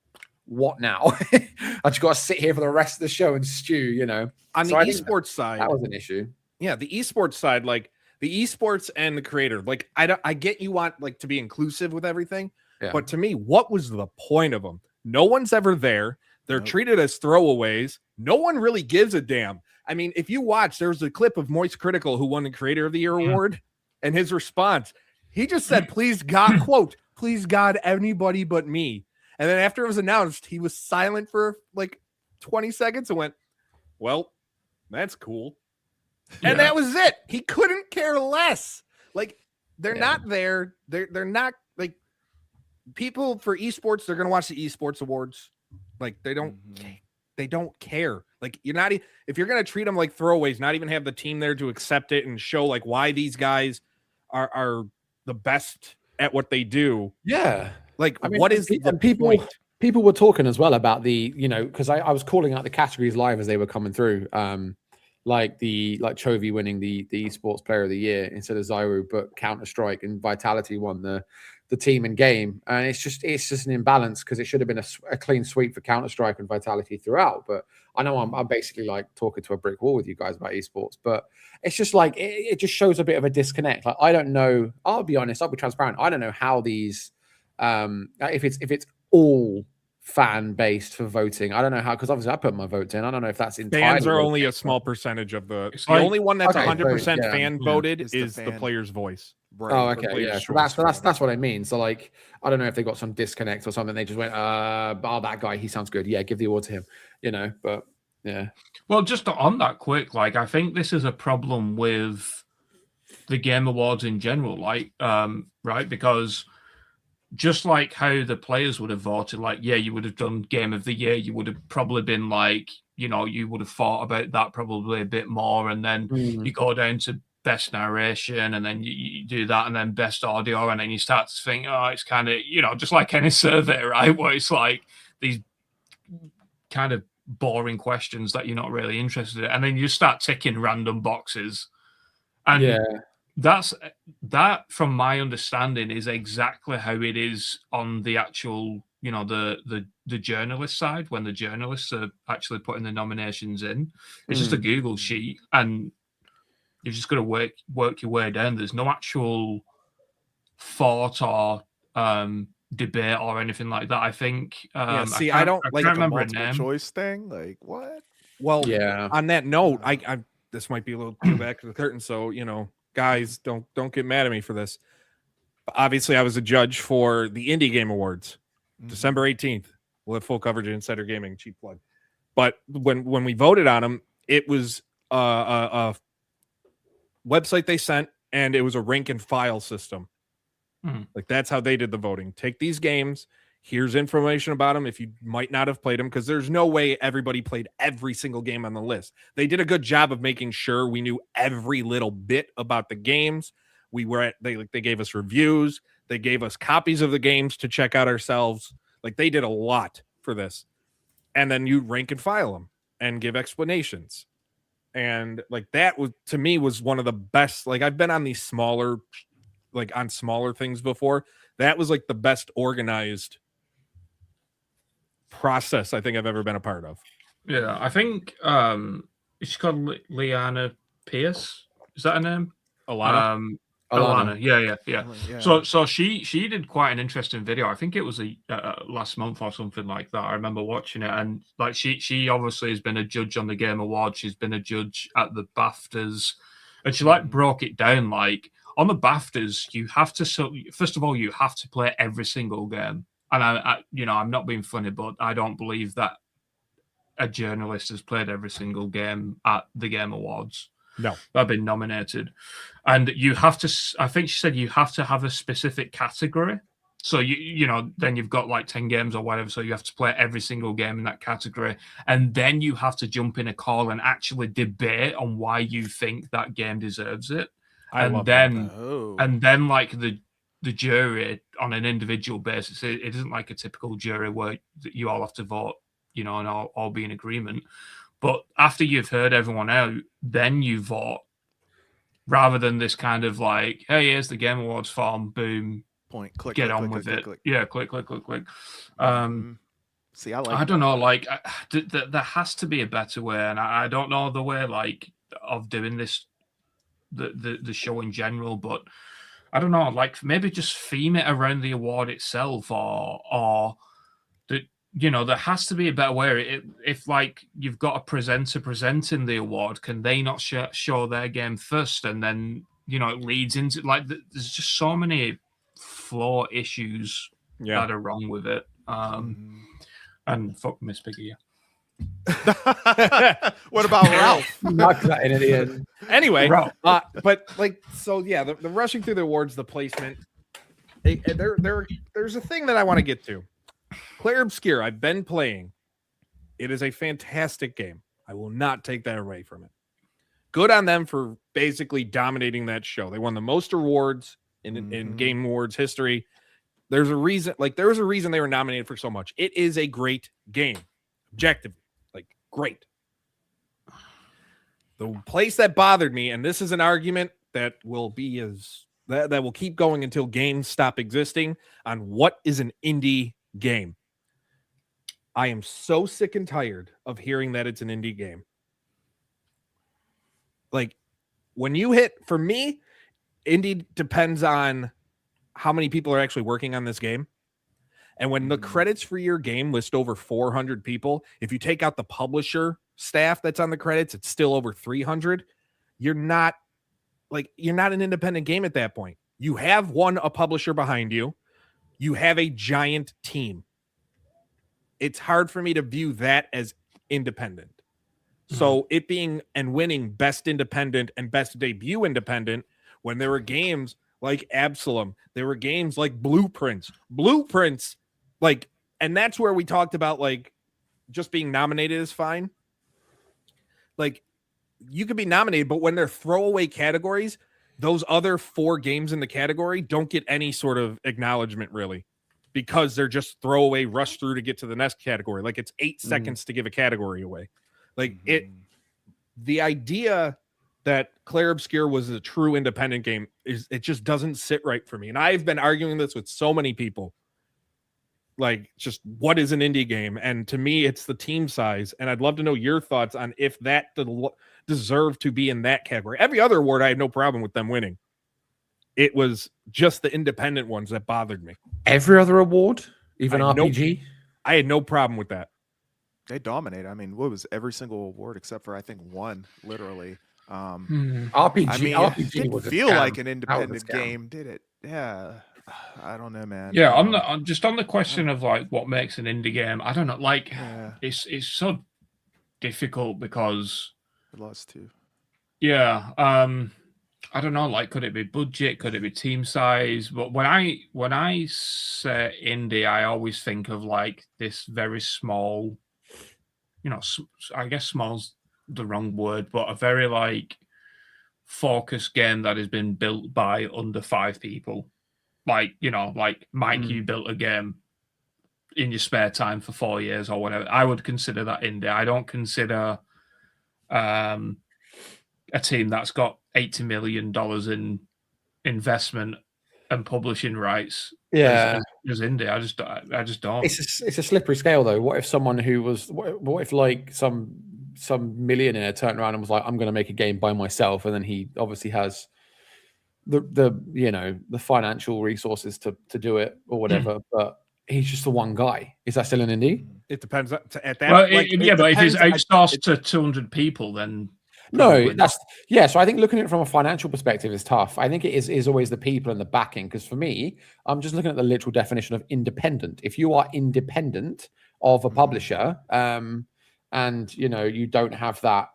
S4: what now? I just got to sit here for the rest of the show and stew, you know.
S1: On the esports side,
S4: that was an issue.
S1: Yeah, the esports side, like the esports and the creator, like I get you want like to be inclusive with everything, but to me, what was the point of them? No one's ever there. They're treated as throwaways. No one really gives a damn. I mean, if you watch, there was a clip of Moist Critical who won the Creator of the Year award, and his response, he just said, "Please God, quote, please God, anybody but me." And then after it was announced, he was silent for like 20 seconds and went, "Well, that's cool." And that was it. He couldn't care less. Like they're not there. They're not like people for esports. They're going to watch the esports awards. Like they don't care. Like you're not, if you're going to treat them like throwaways, not even have the team there to accept it and show like why these guys are the best at what they do.
S4: Yeah.
S1: Like,
S4: I mean,
S1: what is the point?
S4: People were talking as well about the, you know, because I was calling out the categories live as they were coming through. Like Chovy winning the esports player of the year instead of Zyru, but Counter-Strike and Vitality won the team and game. And it's just an imbalance because it should have been a clean sweep for Counter-Strike and Vitality throughout. But I know I'm basically like talking to a brick wall with you guys about esports, but it's just like, it just shows a bit of a disconnect. Like, I don't know, I'll be honest, I'll be transparent. I don't know how these, if it's all fan based for voting. I don't know how, because obviously I put my votes in. I don't know if that's entirely.
S1: Fans are only a small percentage of the. The only one that's 100% fan voted is the player's voice.
S4: Right. Oh, okay, yeah. So that's what I mean. So like, I don't know if they got some disconnect or something. They just went, that guy, he sounds good. Yeah, give the award to him. You know, but yeah.
S3: Well, just on that quick, like, I think this is a problem with the Game Awards in general, like, right, because. Just like how the players would have voted, like, yeah, you would have done Game of the Year. You would have probably been like, you know, you would have thought about that probably a bit more. And then you go down to Best Narration, and then you do that, and then Best Audio. And then you start to think, oh, it's kind of, you know, just like any survey, right? Where it's like these kind of boring questions that you're not really interested in. And then you start ticking random boxes. And that from my understanding is exactly how it is on the actual, you know, the the journalist side, when the journalists are actually putting the nominations in. It's just a Google sheet, and you've just got to work your way down. There's no actual thought or debate or anything like that. I think.
S1: I don't
S2: like
S3: can't remember a
S2: multiple
S3: name.
S2: choice thing. Like what?
S1: Well,
S4: Yeah.
S1: on that note, I this might be a little peel back to the curtain, so guys, don't get mad at me for this. But obviously, I was a judge for the Indie Game Awards, December 18th. We'll have full coverage of Insider Gaming, cheap plug. But when we voted on them, it was a website they sent, and it was a rank and file system. Like that's how they did the voting. Take these games. Here's information about them if you might not have played them, because there's no way everybody played every single game on the list. They did a good job of making sure we knew every little bit about the games. They gave us reviews. They gave us copies of the games to check out ourselves. Like they did a lot for this. And then you rank and file them and give explanations. And like that was, to me, was one of the best. Like I've been on these smaller things before. That was like the best organized process I think I've ever been a part of.
S3: Yeah, I think she's called Liana Pierce. Is that her name?
S1: Alana.
S3: Alana. Yeah. So she did quite an interesting video. I think it was last month or something like that. I remember watching it, and like she obviously has been a judge on the Game Awards. She's been a judge at the BAFTAs, and she like broke it down like on the BAFTAs. You have to first of all you have to play every single game. And I'm not being funny, but I don't believe that a journalist has played every single game at the Game Awards.
S1: No,
S3: they've been nominated, and you have to. I think she said you have to have a specific category. So then you've got like 10 games or whatever. So you have to play every single game in that category, and then you have to jump in a call and actually debate on why you think that game deserves it. And then like the jury on an individual basis, it isn't like a typical jury where you all have to vote, and all be in agreement. But after you've heard everyone out, then you vote, rather than this kind of like, hey, here's the Game Awards form, boom,
S2: point, click,
S3: get
S2: click,
S3: on
S2: click,
S3: with
S2: click,
S3: it.
S2: click.
S3: Yeah, click.
S2: See,
S3: I don't know, like there has to be a better way, and I don't know the way like of doing this, the show in general, but I don't know, like maybe just theme it around the award itself, or there has to be a better way. If like you've got a presenter presenting the award, can they not show their game first, and then it leads into like there's just so many flaw issues that are wrong with it. And fuck Miss Piggy.
S2: What about Ralph?
S4: Knock that in at the end.
S1: Anyway, but like, so yeah, the rushing through the awards, the placement. There's a thing that I want to get to. Clarebskir, I've been playing. It is a fantastic game. I will not take that away from it. Good on them for basically dominating that show. They won the most awards in Game Awards history. There's a reason, there was a reason they were nominated for so much. It is a great game, objectively, great. The place that bothered me, and this is an argument that will be that will keep going until games stop existing, on what is an indie game. I am so sick and tired of hearing that it's an indie game. Like, when you hit, for me, indie depends on how many people are actually working on this game. And when the credits for your game list over 400 people, if you take out the publisher staff that's on the credits, it's still over 300. You're not an independent game at that point. You have a publisher behind you. You have a giant team. It's hard for me to view that as independent. So it being and winning best independent and best debut independent, when there were games like Absalom, there were games like Blueprints, and that's where we talked about just being nominated is fine. Like, you could be nominated, but when they're throwaway categories, those other 4 games in the category don't get any sort of acknowledgement, really, because they're just throwaway rush through to get to the next category. Like, it's 8 seconds to give a category away. The idea that Clarebskir was a true independent game it just doesn't sit right for me. And I've been arguing this with so many people. like just what is an indie game, and to me it's the team size, and I'd love to know your thoughts on if that deserved to be in that category. Every other award I have no problem with them winning. It was just the independent ones that bothered me.
S4: Every other award, even RPG?
S1: I had no problem with that.
S2: They dominate. I mean, what was every single award except for I think one, literally.
S4: RPG.
S2: I mean,
S4: RPG
S2: it didn't
S4: was a
S2: feel
S4: scam.
S2: like an
S4: That was a
S2: independent
S4: scam.
S2: game, did it? Yeah, I don't know, man.
S3: Yeah, on the question of like what makes an indie game, I don't know. Like, it's so difficult because
S2: I lost too.
S3: Yeah, I don't know. Like, could it be budget? Could it be team size? But when I say indie, I always think of like this very small, I guess small's the wrong word, but a very like focused game that has been built by under 5 people. Like, like Mike, you built a game in your spare time for 4 years or whatever. I would consider that indie. I don't consider a team that's got $80 million in investment and publishing rights as indie. I just don't.
S4: It's a slippery scale though. What if someone who was what if like some millionaire turned around and was like, I'm going to make a game by myself, and then he obviously has the financial resources to do it or whatever, but he's just the one guy. Is that still an indie?
S1: It depends at that.
S3: Well, but if it's outsourced to 200 people, then
S4: no, so I think looking at it from a financial perspective is tough. I think it is always the people and the backing, because for me, I'm just looking at the literal definition of independent. If you are independent of a publisher, and you don't have that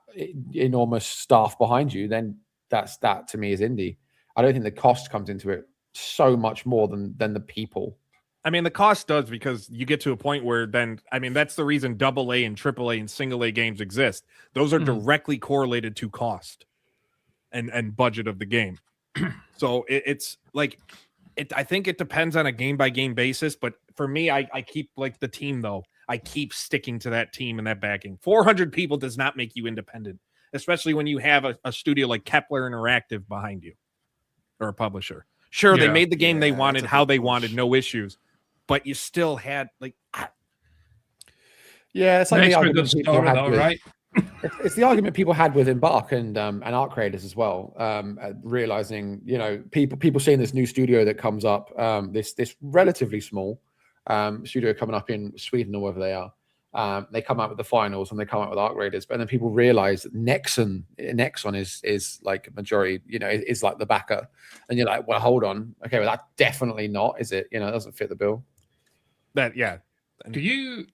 S4: enormous staff behind you, then that to me is indie. I don't think the cost comes into it so much more than the people.
S1: I mean, the cost does, because you get to a point where then, I mean, that's the reason AA and AAA and single A games exist. Those are directly correlated to cost and budget of the game. So it's like, I think it depends on a game by game basis. But for me, I keep like the team though. I keep sticking to that team and that backing. 400 people does not make you independent, especially when you have a studio like Kepler Interactive behind you or a publisher. Sure, they made the game they wanted, how they wanted, no issues. But you still had like,
S4: it's like the argument people had with,
S3: right?
S4: It's the argument people had with Embark and Art Creators as well. Realizing, people seeing this new studio that comes up, this relatively small studio coming up in Sweden or wherever they are. They come out with the finals and they come out with Art Creators, but then people realize that Nexon is like majority, is like the backer, and you're like, well, hold on, okay, well, that's definitely not, is it? It doesn't fit the bill.
S1: That
S3: Do you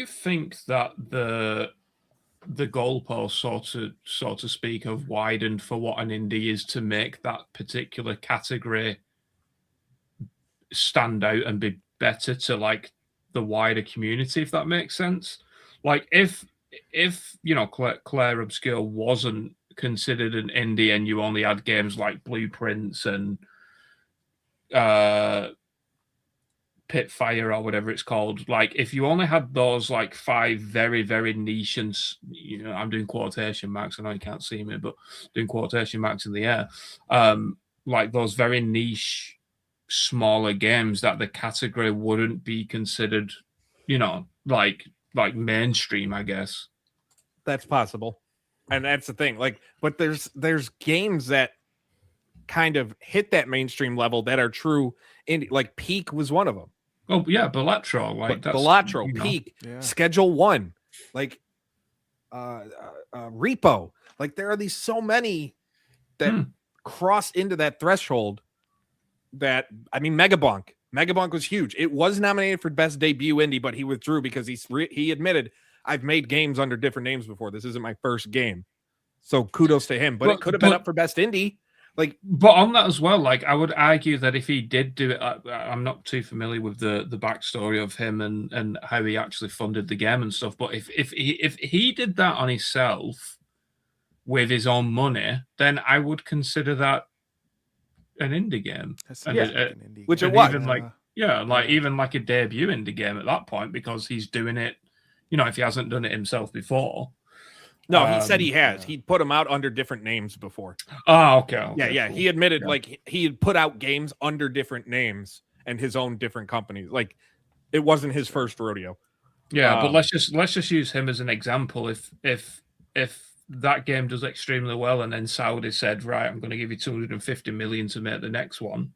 S3: think that the goalpost, so to speak, have widened for what an indie is to make that particular category stand out and be better to like the wider community, if that makes sense? Like if Clarebskir wasn't considered an indie and you only had games like Blueprints and Pitfire or whatever it's called, like if you only had those like 5 very, very niche, and I'm doing quotation marks, I know you can't see me, but doing quotation marks in the air, like those very niche smaller games, that the category wouldn't be considered like mainstream, I guess.
S1: That's possible. And that's the thing, like, but there's games that kind of hit that mainstream level that are true indie, like Peak was one of them.
S3: Oh yeah, Balatro, like that's
S1: Balatro, Peak, Schedule 1, like Repo, like there are these so many that cross into that threshold. That, I mean, Megabonk was huge. It was nominated for best debut indie, but he withdrew because he admitted, I've made games under different names before. This isn't my first game. So kudos to him, but it could have been up for best indie. Like, but
S3: on that as well, like I would argue that if he did do it, I'm not too familiar with the backstory of him and how he actually funded the game and stuff. But if he did that on himself with his own money, then I would consider that an indie game.
S1: Which it was.
S3: Even even like a debut indie game at that point, because he's doing it. If he hasn't done it himself before.
S1: No, he said he has. He'd put them out under different names before.
S3: Oh, okay.
S1: Yeah. Cool. He admitted like he had put out games under different names and his own different companies. Like it wasn't his first rodeo.
S3: Yeah, but let's just use him as an example. If that game does extremely well, and then Saudi said, right, I'm going to give you 250 million to make the next one.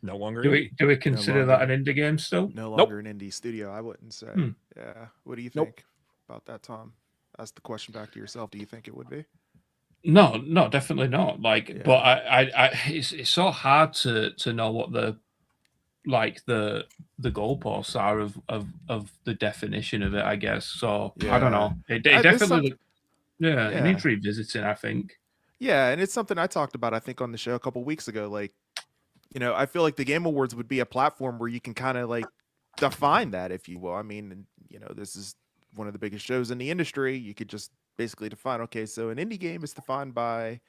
S1: No longer.
S3: Do we consider that an indie game still?
S2: No longer an indie studio, I wouldn't say. Yeah. What do you think about that, Tom? Ask the question back to yourself. Do you think it would be?
S3: No, definitely not. Like, but it's so hard to know what the goalposts are of the definition of it, I guess. So I don't know. It definitely, it needs revisiting, I think.
S2: Yeah, and it's something I talked about, I think, on the show a couple weeks ago. Like, I feel like the Game Awards would be a platform where you can kind of like define that, if you will. I mean, this is one of the biggest shows in the industry. You could just basically define, okay, so an indie game is defined by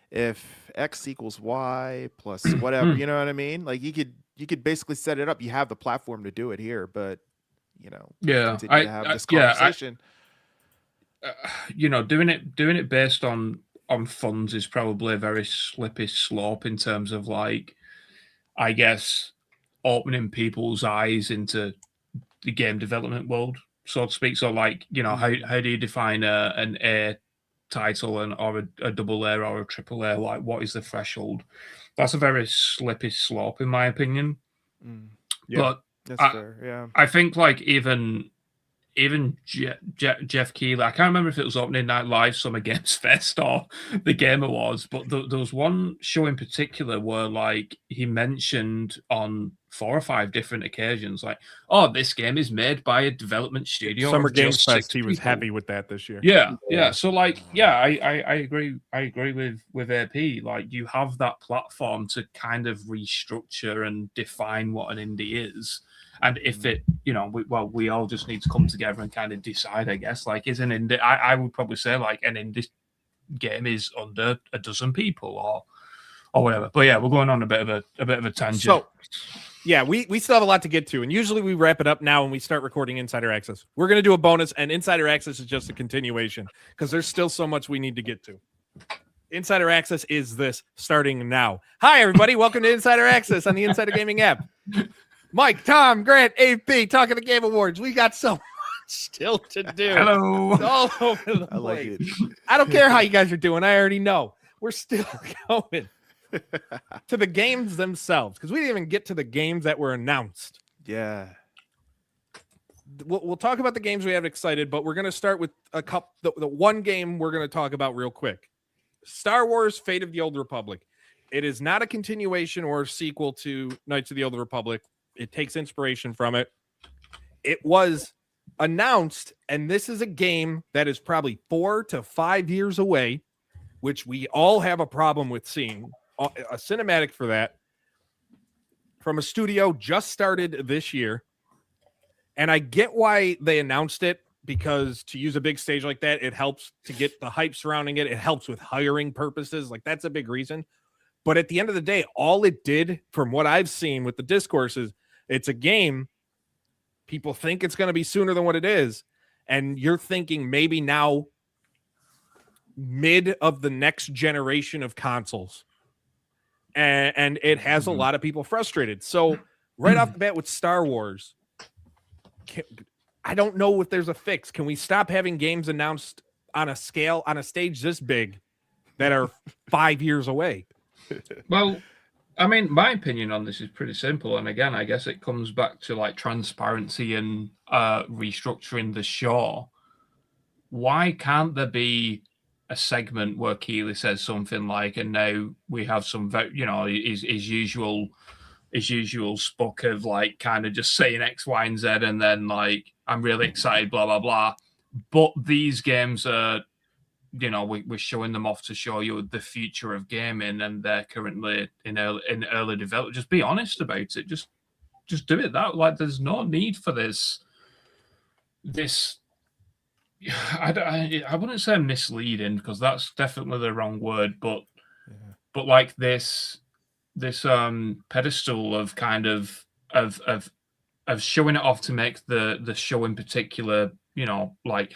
S2: if X equals Y plus whatever, you know what I mean? Like you could basically set it up. You have the platform to do it here, but continue to have this conversation.
S3: Doing it based on funds is probably a very slippery slope in terms of, like, I guess, opening people's eyes into the game development world, so to speak. So, like, how do you define an A title or a double A or a triple A? Like, what is the threshold? That's a very slippery slope, in my opinion. But
S2: that's fair. Yeah,
S3: I think, like, even Jeff Keighley, I can't remember if it was Opening Night Live, Summer Games Fest, or the Game Awards, but there was one show in particular where, like, he mentioned on 4 or 5 different occasions, like, oh, this game is made by a development studio.
S1: Summer Games Fest, he was happy with that this year.
S3: Yeah. So, like, I agree. I agree with AP. Like, you have that platform to kind of restructure and define what an indie is. And if it, we all just need to come together and kind of decide, I guess, like, is an indie, I would probably say, like, an indie game is under a dozen people or whatever. But yeah, we're going on a bit of a tangent.
S1: So, yeah, we still have a lot to get to, and usually we wrap it up now when we start recording Insider Access. We're going to do a bonus, and Insider Access is just a continuation because there's still so much we need to get to. Insider Access is this starting now. Hi, everybody. Welcome to Insider Access on the Insider Gaming app. Mike, Tom, Grant, AP, talking the Game Awards. We got so much still to do.
S3: Hello.
S1: It's all over the place.
S2: I like it.
S1: I don't care how you guys are doing. I already know. We're still going to the games themselves because we didn't even get to the games that were announced.
S2: Yeah.
S1: We'll talk about the games we have excited, but we're going to start with the one game we're going to talk about real quick. Star Wars Fate of the Old Republic. It is not a continuation or a sequel to Knights of the Old Republic. It takes inspiration from it. It was announced, and this is a game that is probably 4 to 5 years away, which we all have a problem with seeing. A cinematic for that from a studio just started this year. And I get why they announced it, because to use a big stage like that, it helps to get the hype surrounding it. It helps with hiring purposes. Like, that's a big reason. But at the end of the day, all it did, from what I've seen with the discourse, is it's a game. People think it's going to be sooner than what it is. And you're thinking maybe now mid of the next generation of consoles. And it has a lot of people frustrated. So right off the bat with Star Wars, I don't know if there's a fix. Can we stop having games announced on a stage this big that are 5 years away?
S3: Well, I mean, my opinion on this is pretty simple. And again, I guess it comes back to, like, transparency and restructuring the show. Why can't there be a segment where Keighley says something like, and now we have some, his usual spook of, like, kind of just saying X, Y, and Z, and then, like, I'm really excited, blah, blah, blah. But these games are, we're showing them off to show you the future of gaming, and they're currently in early development. Just be honest about it. Just do it that. Like, there's no need for this. I wouldn't say misleading, because that's definitely the wrong word, but like this pedestal of kind of showing it off to make the show in particular, like,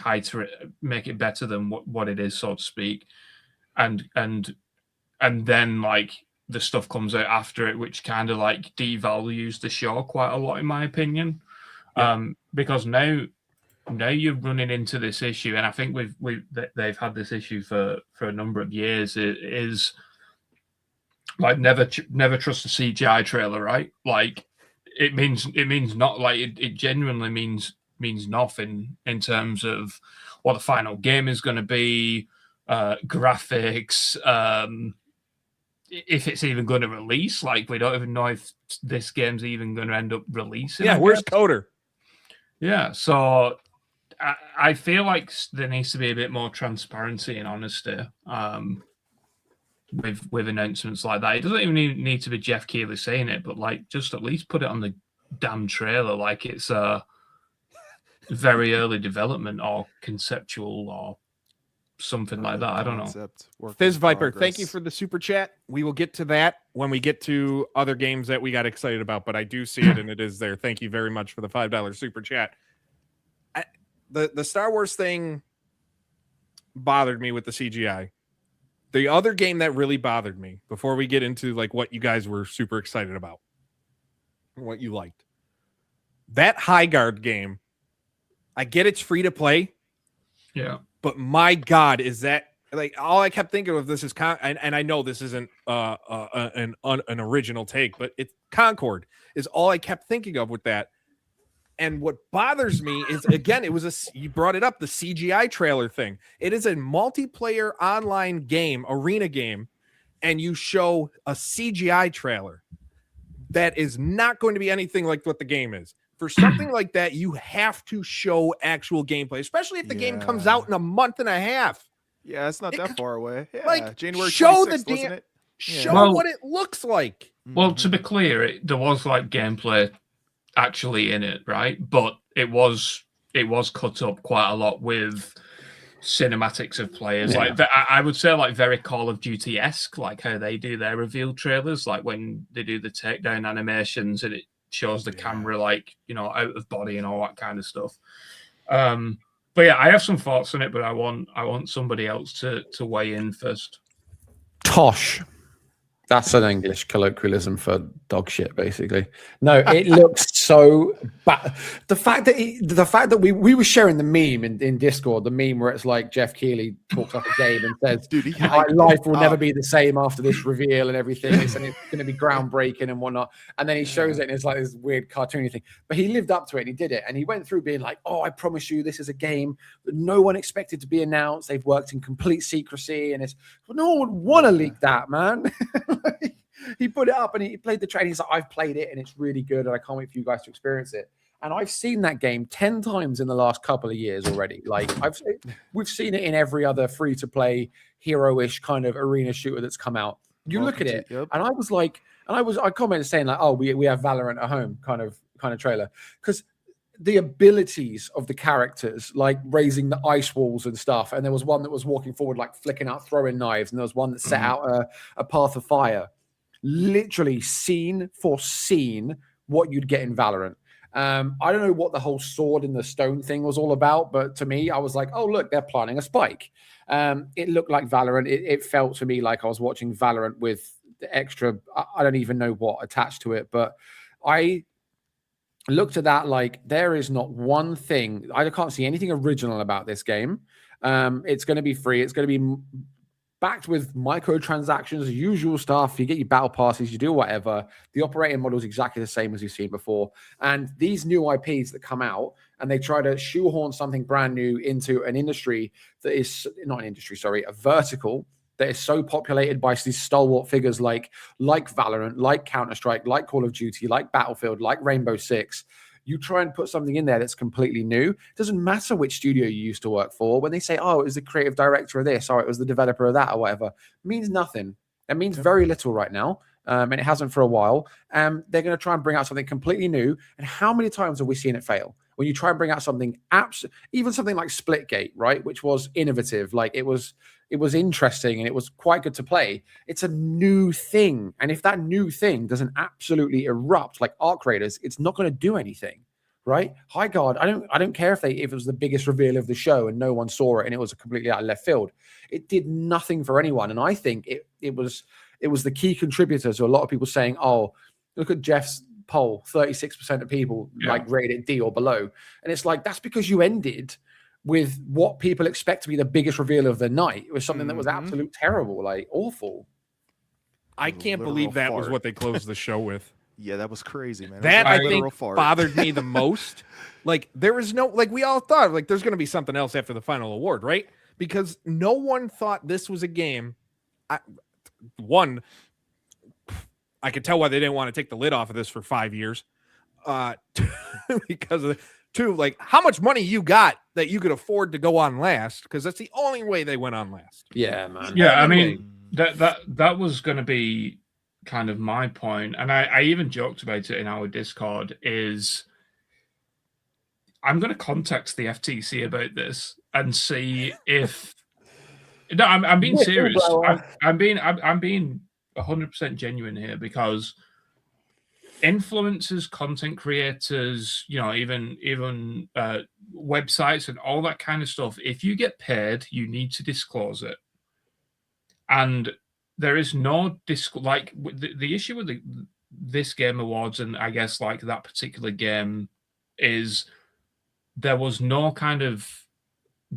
S3: make it better than what it is, so to speak, and then, like, the stuff comes out after it, which kind of, like, devalues the show quite a lot, in my opinion. Because now you're running into this issue, and I think they've had this issue for a number of years. It is like never trust a CGI trailer, right? Like it means not like it genuinely means nothing in terms of what the final game is going to be, graphics, if it's even going to release. Like we don't even know if this game's even going to end up releasing.
S1: Yeah, where's Coder?
S3: Yeah, so I feel like there needs to be a bit more transparency and honesty with announcements like that. It doesn't even need to be Jeff Keighley saying it, but like just at least put it on the damn trailer like it's a very early development or conceptual or something like that. I don't know.
S1: Fizz Viper, thank you for the super chat. We will get to that when we get to other games that we got excited about, but I do see it and it is there. Thank you very much for the $5 super chat. The Star Wars thing bothered me with the CGI. The other game that really bothered me, before we get into like what you guys were super excited about, what you liked, that High Guard game, I get it's free to play.
S3: Yeah.
S1: But my God, is that like all I kept thinking of this is and I know this isn't an original take, but it's Concord is all I kept thinking of with that. And what bothers me is, again, you brought it up, the CGI trailer thing. It is a multiplayer online game, arena game, and you show a CGI trailer that is not going to be anything like what the game is. For something like that, you have to show actual gameplay, especially if the game comes out in a month and a half.
S2: Yeah, it's not that far away. Yeah,
S1: like,
S2: January 26th,
S1: show the
S2: wasn't it?
S1: Show what it looks like.
S3: Well, to be clear, there was like gameplay actually in it, right? But it was cut up quite a lot with cinematics of players. Like I would say like very Call of Duty-esque, like how they do their reveal trailers, like when they do the takedown animations and it shows the camera like, you know, out of body and all that kind of stuff. But yeah, I have some thoughts on it, but I want somebody else to weigh in first.
S4: Tosh. That's an English colloquialism for dog shit, basically. No, it looks so bad. The fact that we were sharing the meme in Discord, the meme where it's like Jeff Keighley talks up a game and says,
S2: "Dude,
S4: my life will never be the same after this reveal and everything. It's going to be groundbreaking and whatnot." And then he shows it and it's like this weird cartoony thing. But he lived up to it and he did it. And he went through being like, "Oh, I promise you, this is a game that no one expected to be announced. They've worked in complete secrecy, and no one would want to leak that, man." He put it up and he played the trailer. He's like, "I've played it and it's really good and I can't wait for you guys to experience it." And I've seen that game 10 times in the last couple of years already. Like we've seen it in every other free-to-play hero-ish kind of arena shooter that's come out. You look at it, and I commented saying like, "Oh, we have Valorant at home," kind of trailer, because the abilities of the characters, like raising the ice walls and stuff. And there was one that was walking forward, like flicking out throwing knives, and there was one that set out a path of fire. Literally scene for scene what you'd get in Valorant. I don't know what the whole sword in the stone thing was all about, but to me, I was like, "Oh, look, they're planting a spike." It looked like Valorant. It felt to me like I was watching Valorant with the extra, I don't even know what attached to it, but I looked at that like there is not one thing. I can't see anything original about this game. It's going to be free. It's going to be backed with microtransactions, usual stuff. You get your battle passes, you do whatever. The operating model is exactly the same as you've seen before. And these new IPs that come out and they try to shoehorn something brand new into an industry that is not an industry, sorry, a vertical that is so populated by these stalwart figures like Valorant, like Counter-Strike, like Call of Duty, like Battlefield, like Rainbow Six. You try and put something in there that's completely new. It doesn't matter which studio you used to work for. When they say, "Oh, it was the creative director of this," or "It was the developer of that," or whatever, it means nothing. It means very little right now, and it hasn't for a while. They're going to try and bring out something completely new. And how many times have we seen it fail? When you try and bring out something, even something like Splitgate, right, which was innovative, like it was interesting and it was quite good to play. It's a new thing. And if that new thing doesn't absolutely erupt like Arc Raiders, it's not going to do anything, right? High Guard, I don't care if it was the biggest reveal of the show and no one saw it and it was completely out of left field. It did nothing for anyone. And I think it was the key contributor to a lot of people saying, "Oh, look at Jeff's poll, 36% of people like rated it D or below. And it's like, that's because you ended with what people expect to be the biggest reveal of the night. It was something that was absolute terrible, like awful.
S1: I can't believe that was what they closed the show with.
S2: Yeah, that was crazy, man.
S1: That I think bothered me the most. Like, there was no, like, we all thought, like, there's going to be something else after the final award, right? Because no one thought this was a game. One, I could tell why they didn't want to take the lid off of this for 5 years. Because of two, like, how much money you got that you could afford to go on last? Because that's the only way they went on last.
S4: Yeah, man.
S3: Yeah, I mean, that was going to be kind of my point, and I even joked about it in our Discord. Is I'm going to contact the FTC about this and see if. No, I'm being serious. I'm being 100% genuine here, because influencers, content creators, you know, even websites and all that kind of stuff. If you get paid, you need to disclose it, and there is no like the issue with this Game Awards, and I guess like that particular game, is there was no kind of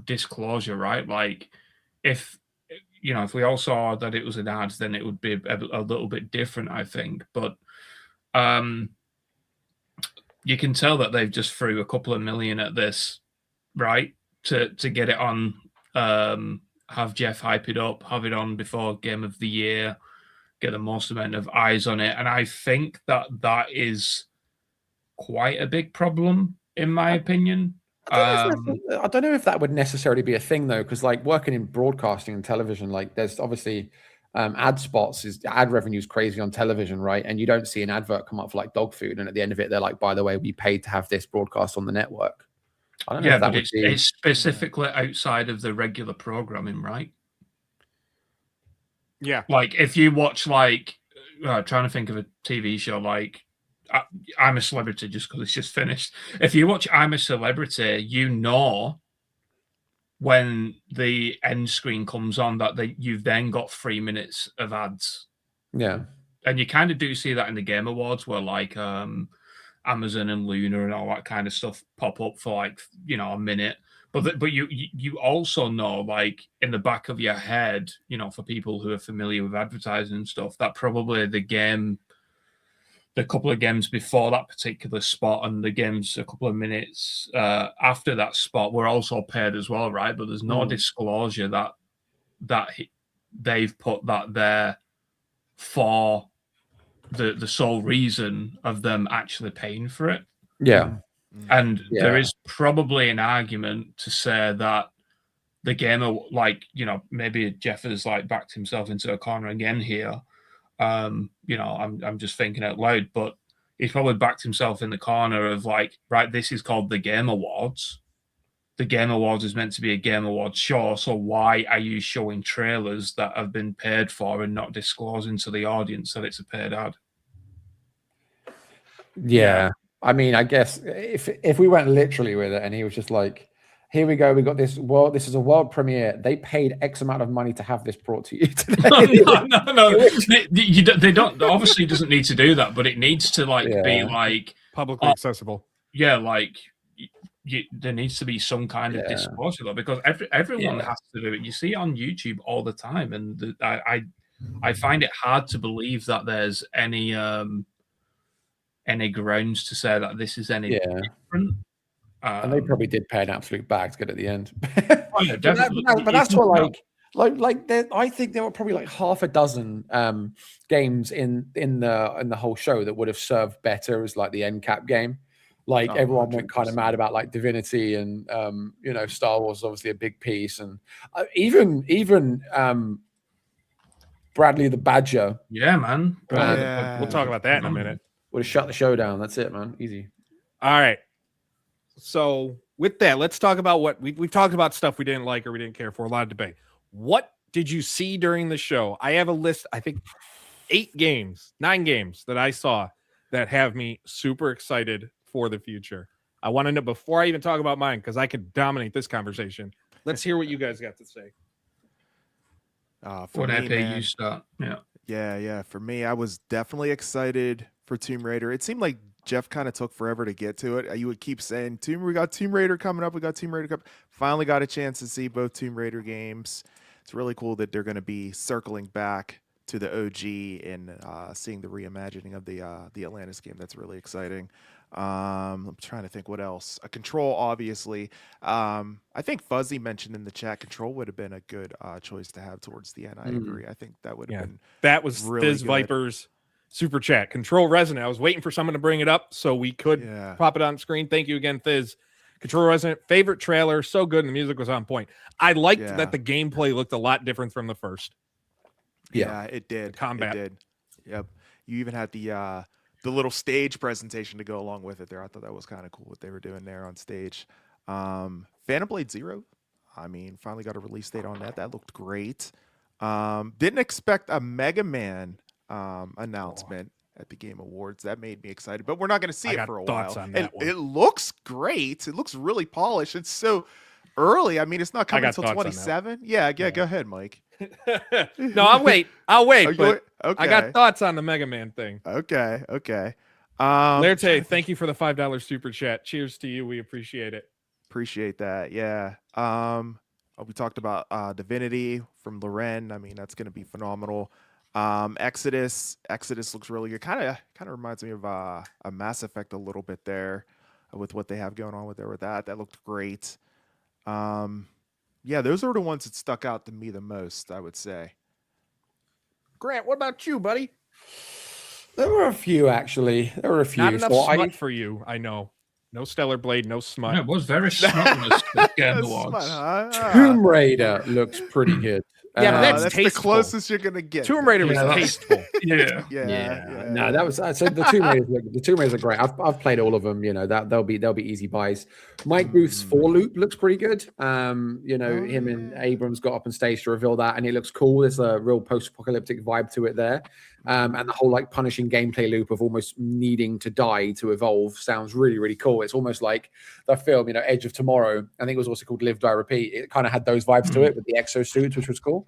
S3: disclosure, right? Like, if you know, if we all saw that it was an ad, then it would be a little bit different, I think. But you can tell that they've just threw a couple of million at this, right? To get it on, have Jeff hype it up, have it on before Game of the Year, get the most amount of eyes on it. And I think that is quite a big problem, in my opinion.
S4: I don't know if that would necessarily be a thing, though, because like working in broadcasting and television, like there's obviously ad spots, ad revenue is crazy on television, right? And you don't see an advert come up for like dog food, and at the end of it, they're like, by the way, we paid to have this broadcast on the network. I don't know if that would be...
S3: it's specifically outside of the regular programming, right?
S1: Yeah.
S3: Like if you watch like, trying to think of a TV show like I'm a Celebrity, just because it's just finished. If you watch I'm a Celebrity, you know when the end screen comes on that you've then got 3 minutes of ads.
S4: Yeah.
S3: And you kind of do see that in the Game Awards, where like Amazon and Luna and all that kind of stuff pop up for like, you know, a minute. But you also know, like in the back of your head, you know, for people who are familiar with advertising and stuff, that probably the couple of games before that particular spot and the games a couple of minutes after that spot were also paid as well, right? But there's no disclosure that they've put that there for the sole reason of them actually paying for it.
S4: Yeah.
S3: And there is probably an argument to say that the gamer, like, you know, maybe Jeff has like backed himself into a corner again here. You know, I'm just thinking out loud, but he's probably backed himself in the corner of like, right, this is called the Game Awards. The Game Awards is meant to be a Game Awards show, so why are you showing trailers that have been paid for and not disclosing to the audience that it's a paid ad?
S4: Yeah. I mean, I guess if we went literally with it and he was just like, here we go, we got this world, this is a world premiere. They paid X amount of money to have this brought to you today.
S3: No. They don't, obviously doesn't need to do that, but it needs to like be like
S1: publicly accessible.
S3: Yeah, like there needs to be some kind of disclosure, though, because everyone has to do it. You see it on YouTube all the time, and I find it hard to believe that there's any grounds to say that this is any different.
S4: And they probably did pay an absolute bag to get at the end.
S3: Oh, yeah, definitely.
S4: But that's what like I think there were probably like half a dozen games in the whole show that would have served better as like the end cap game. Like everyone 100%. Went kind of mad about like Divinity and you know, Star Wars is obviously a big piece, and even Bradley the Badger.
S3: Yeah, man.
S1: We'll talk about that in a minute.
S4: Would have shut the show down. That's it, man. Easy.
S1: All right. So with that, let's talk about what we've talked about stuff we didn't like or we didn't care for. A lot of debate. What did you see during the show? I have a list, I think 9 games that I saw that have me super excited for the future. I want to know before I even talk about mine, because I could dominate this conversation. Let's hear what you guys got to say.
S2: For me, man,
S3: you start.
S2: Yeah. For me, I was definitely excited for Tomb Raider. It seemed like Jeff kind of took forever to get to it. You would keep saying, we got Tomb Raider coming up. We got Tomb Raider coming. Finally got a chance to see both Tomb Raider games. It's really cool that they're going to be circling back to the OG and seeing the reimagining of the Atlantis game. That's really exciting. I'm trying to think what else. A Control, obviously. I think Fuzzy mentioned in the chat, Control would have been a good choice to have towards the end. I agree. I think that would have been
S1: that was
S2: really
S1: Fizz
S2: good.
S1: Viper's super chat. Control Resonant. I was waiting for someone to bring it up so we could pop it on screen. Thank you again, Fizz. Control Resonant, favorite trailer, so good, and the music was on point. I liked that the gameplay looked a lot different from the first.
S2: Yeah, it did.
S1: The combat.
S2: It did. Yep. You even had the little stage presentation to go along with it there. I thought that was kind of cool what they were doing there on stage. Phantom Blade Zero, I mean, finally got a release date on that. That looked great. Didn't expect a Mega Man announcement at the Game Awards. That made me excited, but we're not going to see it for a while. And it looks great. It looks really polished. It's so early. I mean, it's not coming until 27. Yeah, go ahead, Mike.
S1: No, I'll wait. But
S2: okay.
S1: I got thoughts on the Mega Man thing.
S2: Okay.
S1: Laerte, thank you for the $5 super chat. Cheers to you. We appreciate it.
S2: Appreciate that. Yeah. We talked about Divinity from Loren. I mean, that's going to be phenomenal. Exodus looks really good. Kind of reminds me of a Mass Effect a little bit there with what they have going on with that. That looked great. Yeah, those are the ones that stuck out to me the most, I would say.
S1: Grant, what about you, buddy?
S4: There were a few, actually.
S1: Not enough smut for you, I know. No Stellar Blade, no smut.
S3: Yeah, it was very smut.
S4: Tomb Raider looks pretty good.
S1: Yeah, but
S2: that's
S1: tasteful.
S2: The closest you're gonna get.
S1: Tomb Raider was tasteful.
S2: Yeah.
S4: No, that was so. The Tomb Raiders are great. I've played all of them. You know that they'll be easy buys. Mike Booth's 4 Loop looks pretty good. Him and Abrams got up on stage to reveal that, and it looks cool. There's a real post-apocalyptic vibe to it there, and the whole like punishing gameplay loop of almost needing to die to evolve sounds really, really cool. It's almost like the film, Edge of Tomorrow. I think it was also called Live, Die, Repeat. It kind of had those vibes to it with the exosuits, which was cool.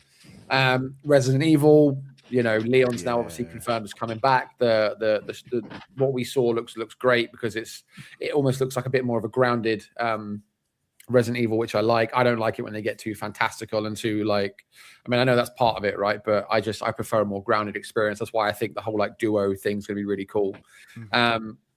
S4: Resident Evil, Leon's now obviously confirmed is coming back. The what we saw looks great because it almost looks like a bit more of a grounded Resident Evil, which I like. I don't like it when they get too fantastical and too I know that's part of it, right? But I prefer a more grounded experience. That's why I think the whole duo thing's gonna be really cool.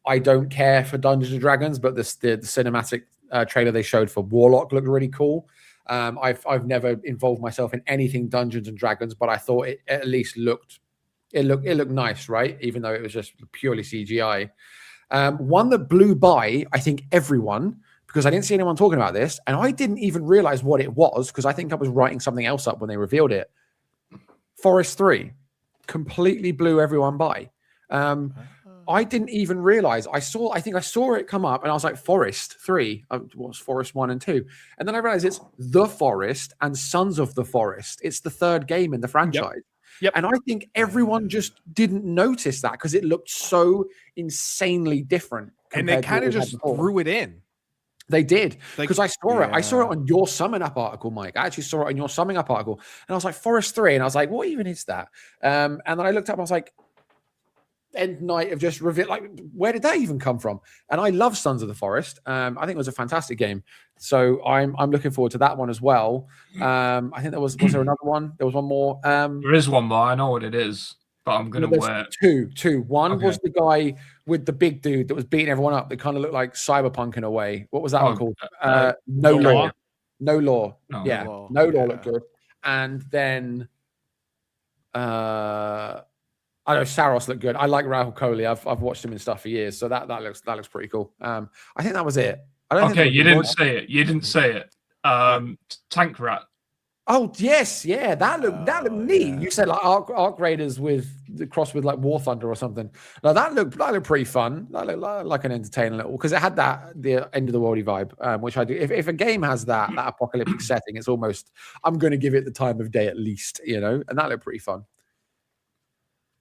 S4: I don't care for Dungeons and Dragons, but the cinematic trailer they showed for Warlock looked really cool. I've never involved myself in anything Dungeons and Dragons, but I thought it at least looked nice, right? Even though it was just purely CGI. One that blew by, I think, everyone, because I didn't see anyone talking about this, and I didn't even realize what it was because I think I was writing something else up when they revealed it. Forest 3 completely blew everyone by. I didn't even realize. I think I saw it come up and I was like, Forest 3. What's Forest 1 and 2? And then I realized it's The Forest and Sons of the Forest. It's the 3rd game in the franchise.
S1: Yep.
S4: And I think everyone just didn't notice that because it looked so insanely different.
S1: And they kind of just threw it in.
S4: They did, because I saw it. I saw it on your Summon Up article, Mike. I actually saw it on your Summing Up article. And I was like, Forest 3. And I was like, what even is that? And then I looked up and I was like, End Night of just reveal, where did that even come from? And I love Sons of the Forest. I think it was a fantastic game. So I'm looking forward to that one as well. I think was there another one? There was one more.
S3: There is one more. I know what it is, but I'm going to wait.
S4: Two. One was the guy with the big dude that was beating everyone up. That kind of looked like Cyberpunk in a way. What was that one called? No Law. No Law. No Law looked good. And then I know Saros looked good. I like Rahul Kohli. I've watched him in stuff for years, so that looks pretty cool. I think that was it.
S3: You didn't say it. You didn't say it. Tankrat.
S4: Oh yes, yeah, that looked neat. Yeah. You said Arc Raiders with the cross with War Thunder or something. No, that looked pretty fun. That looked like an entertaining little, because it had the end of the worldy vibe, which I do. If a game has that apocalyptic setting, it's almost, I'm going to give it the time of day at least, and that looked pretty fun.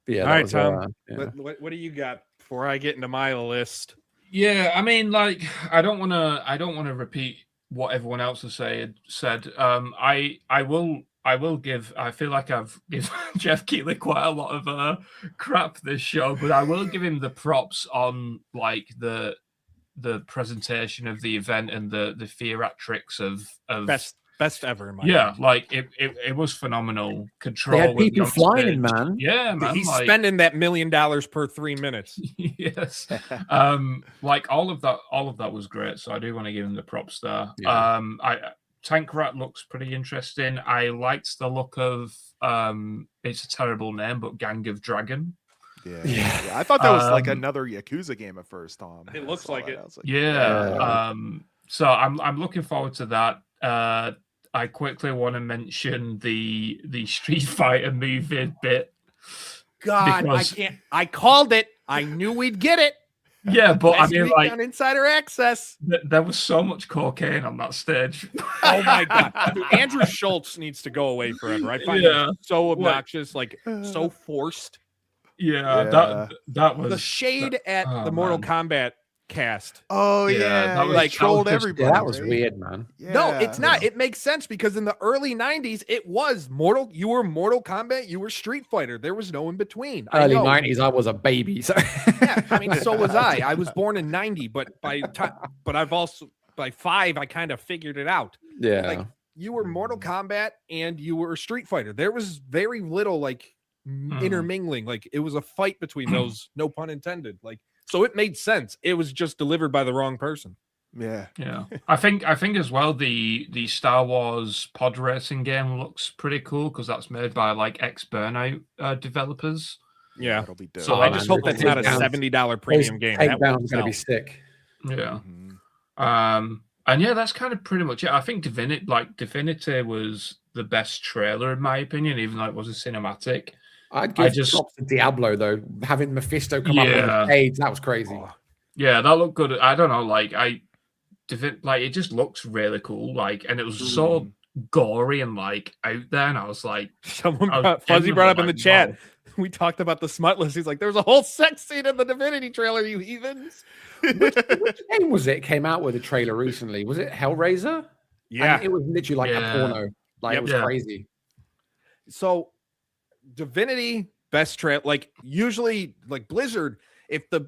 S4: But yeah, all right,
S1: Tom. What do you got before I get into my list?
S3: Yeah, I mean, I don't want to repeat what everyone else has said. I I feel like I've given Jeff Keighley quite a lot of crap this show, but I will give him the props on like the presentation of the event and the theatrics of
S1: best ever in my
S3: yeah,
S1: opinion.
S3: like it was phenomenal. Control.
S4: They had people
S3: on
S4: flying,
S3: stage.
S4: man.
S3: Yeah, man.
S1: He's
S3: like,
S1: spending that $1 million per 3 minutes.
S3: yes. Like all of that was great. So I do want to give him the props there.
S4: Yeah.
S3: Tankrat looks pretty interesting. I liked the look of it's a terrible name, but Gang of Dragon.
S2: Yeah. I thought that was like another Yakuza game at first, Tom.
S1: It looks like it.
S3: Yeah. So I'm looking forward to that. I quickly want to mention the Street Fighter movie bit.
S1: God,
S3: because,
S1: I can't. I called it. I knew we'd get it.
S3: Yeah, but
S1: Last
S3: I mean,
S1: week
S3: like
S1: on Insider Access.
S3: There was so much cocaine on that stage.
S1: Oh my God, dude, Andrew Schultz needs to go away forever. I find him so obnoxious, like so forced.
S3: Yeah, that was
S1: the shade at the Mortal Kombat cast.
S2: Oh yeah,
S3: that was
S2: like trolled everybody.
S4: Yeah, that was
S2: right?
S4: weird, man.
S2: Yeah.
S1: No, it's not. It makes sense because in the early 90s, it was you were Mortal Kombat, you were Street Fighter. There was no in between.
S4: Early 90s, I was a baby. So
S1: yeah, I mean, so was I. I was born in 90, but I've also by 5, I kind of figured it out.
S4: yeah,
S1: Like you were Mortal Kombat and you were Street Fighter. There was very little like intermingling. Like it was a fight between those, no pun intended. Like so it made sense. It was just delivered by the wrong person.
S2: Yeah.
S3: I think as well the Star Wars pod racing game looks pretty cool because that's made by like ex-Burnout developers.
S1: Yeah,
S2: That'll be dope.
S1: so I just hope that's not a $70 premium game. That
S4: Takedown's gonna be sick.
S3: Yeah.
S2: Mhm.
S3: And yeah, that's kind of pretty much it. I think Divinity was the best trailer in my opinion, even though it was a cinematic.
S4: I'd give props to Diablo though. Having Mephisto come up on the stage, that was crazy.
S3: Yeah, that looked good. I don't know, like it just looks really cool. Like, and it was so gory and like out there, and I was like,
S1: Fuzzy brought up in the chat. Wow. We talked about the smutless. He's like, "There's a whole sex scene in the Divinity trailer, you heathens."
S4: Which game was it? Came out with a trailer recently. Was it Hellraiser?
S1: Yeah,
S4: and it was literally like a porno. Like it was crazy.
S1: So, Divinity best trailer. Like usually, like Blizzard.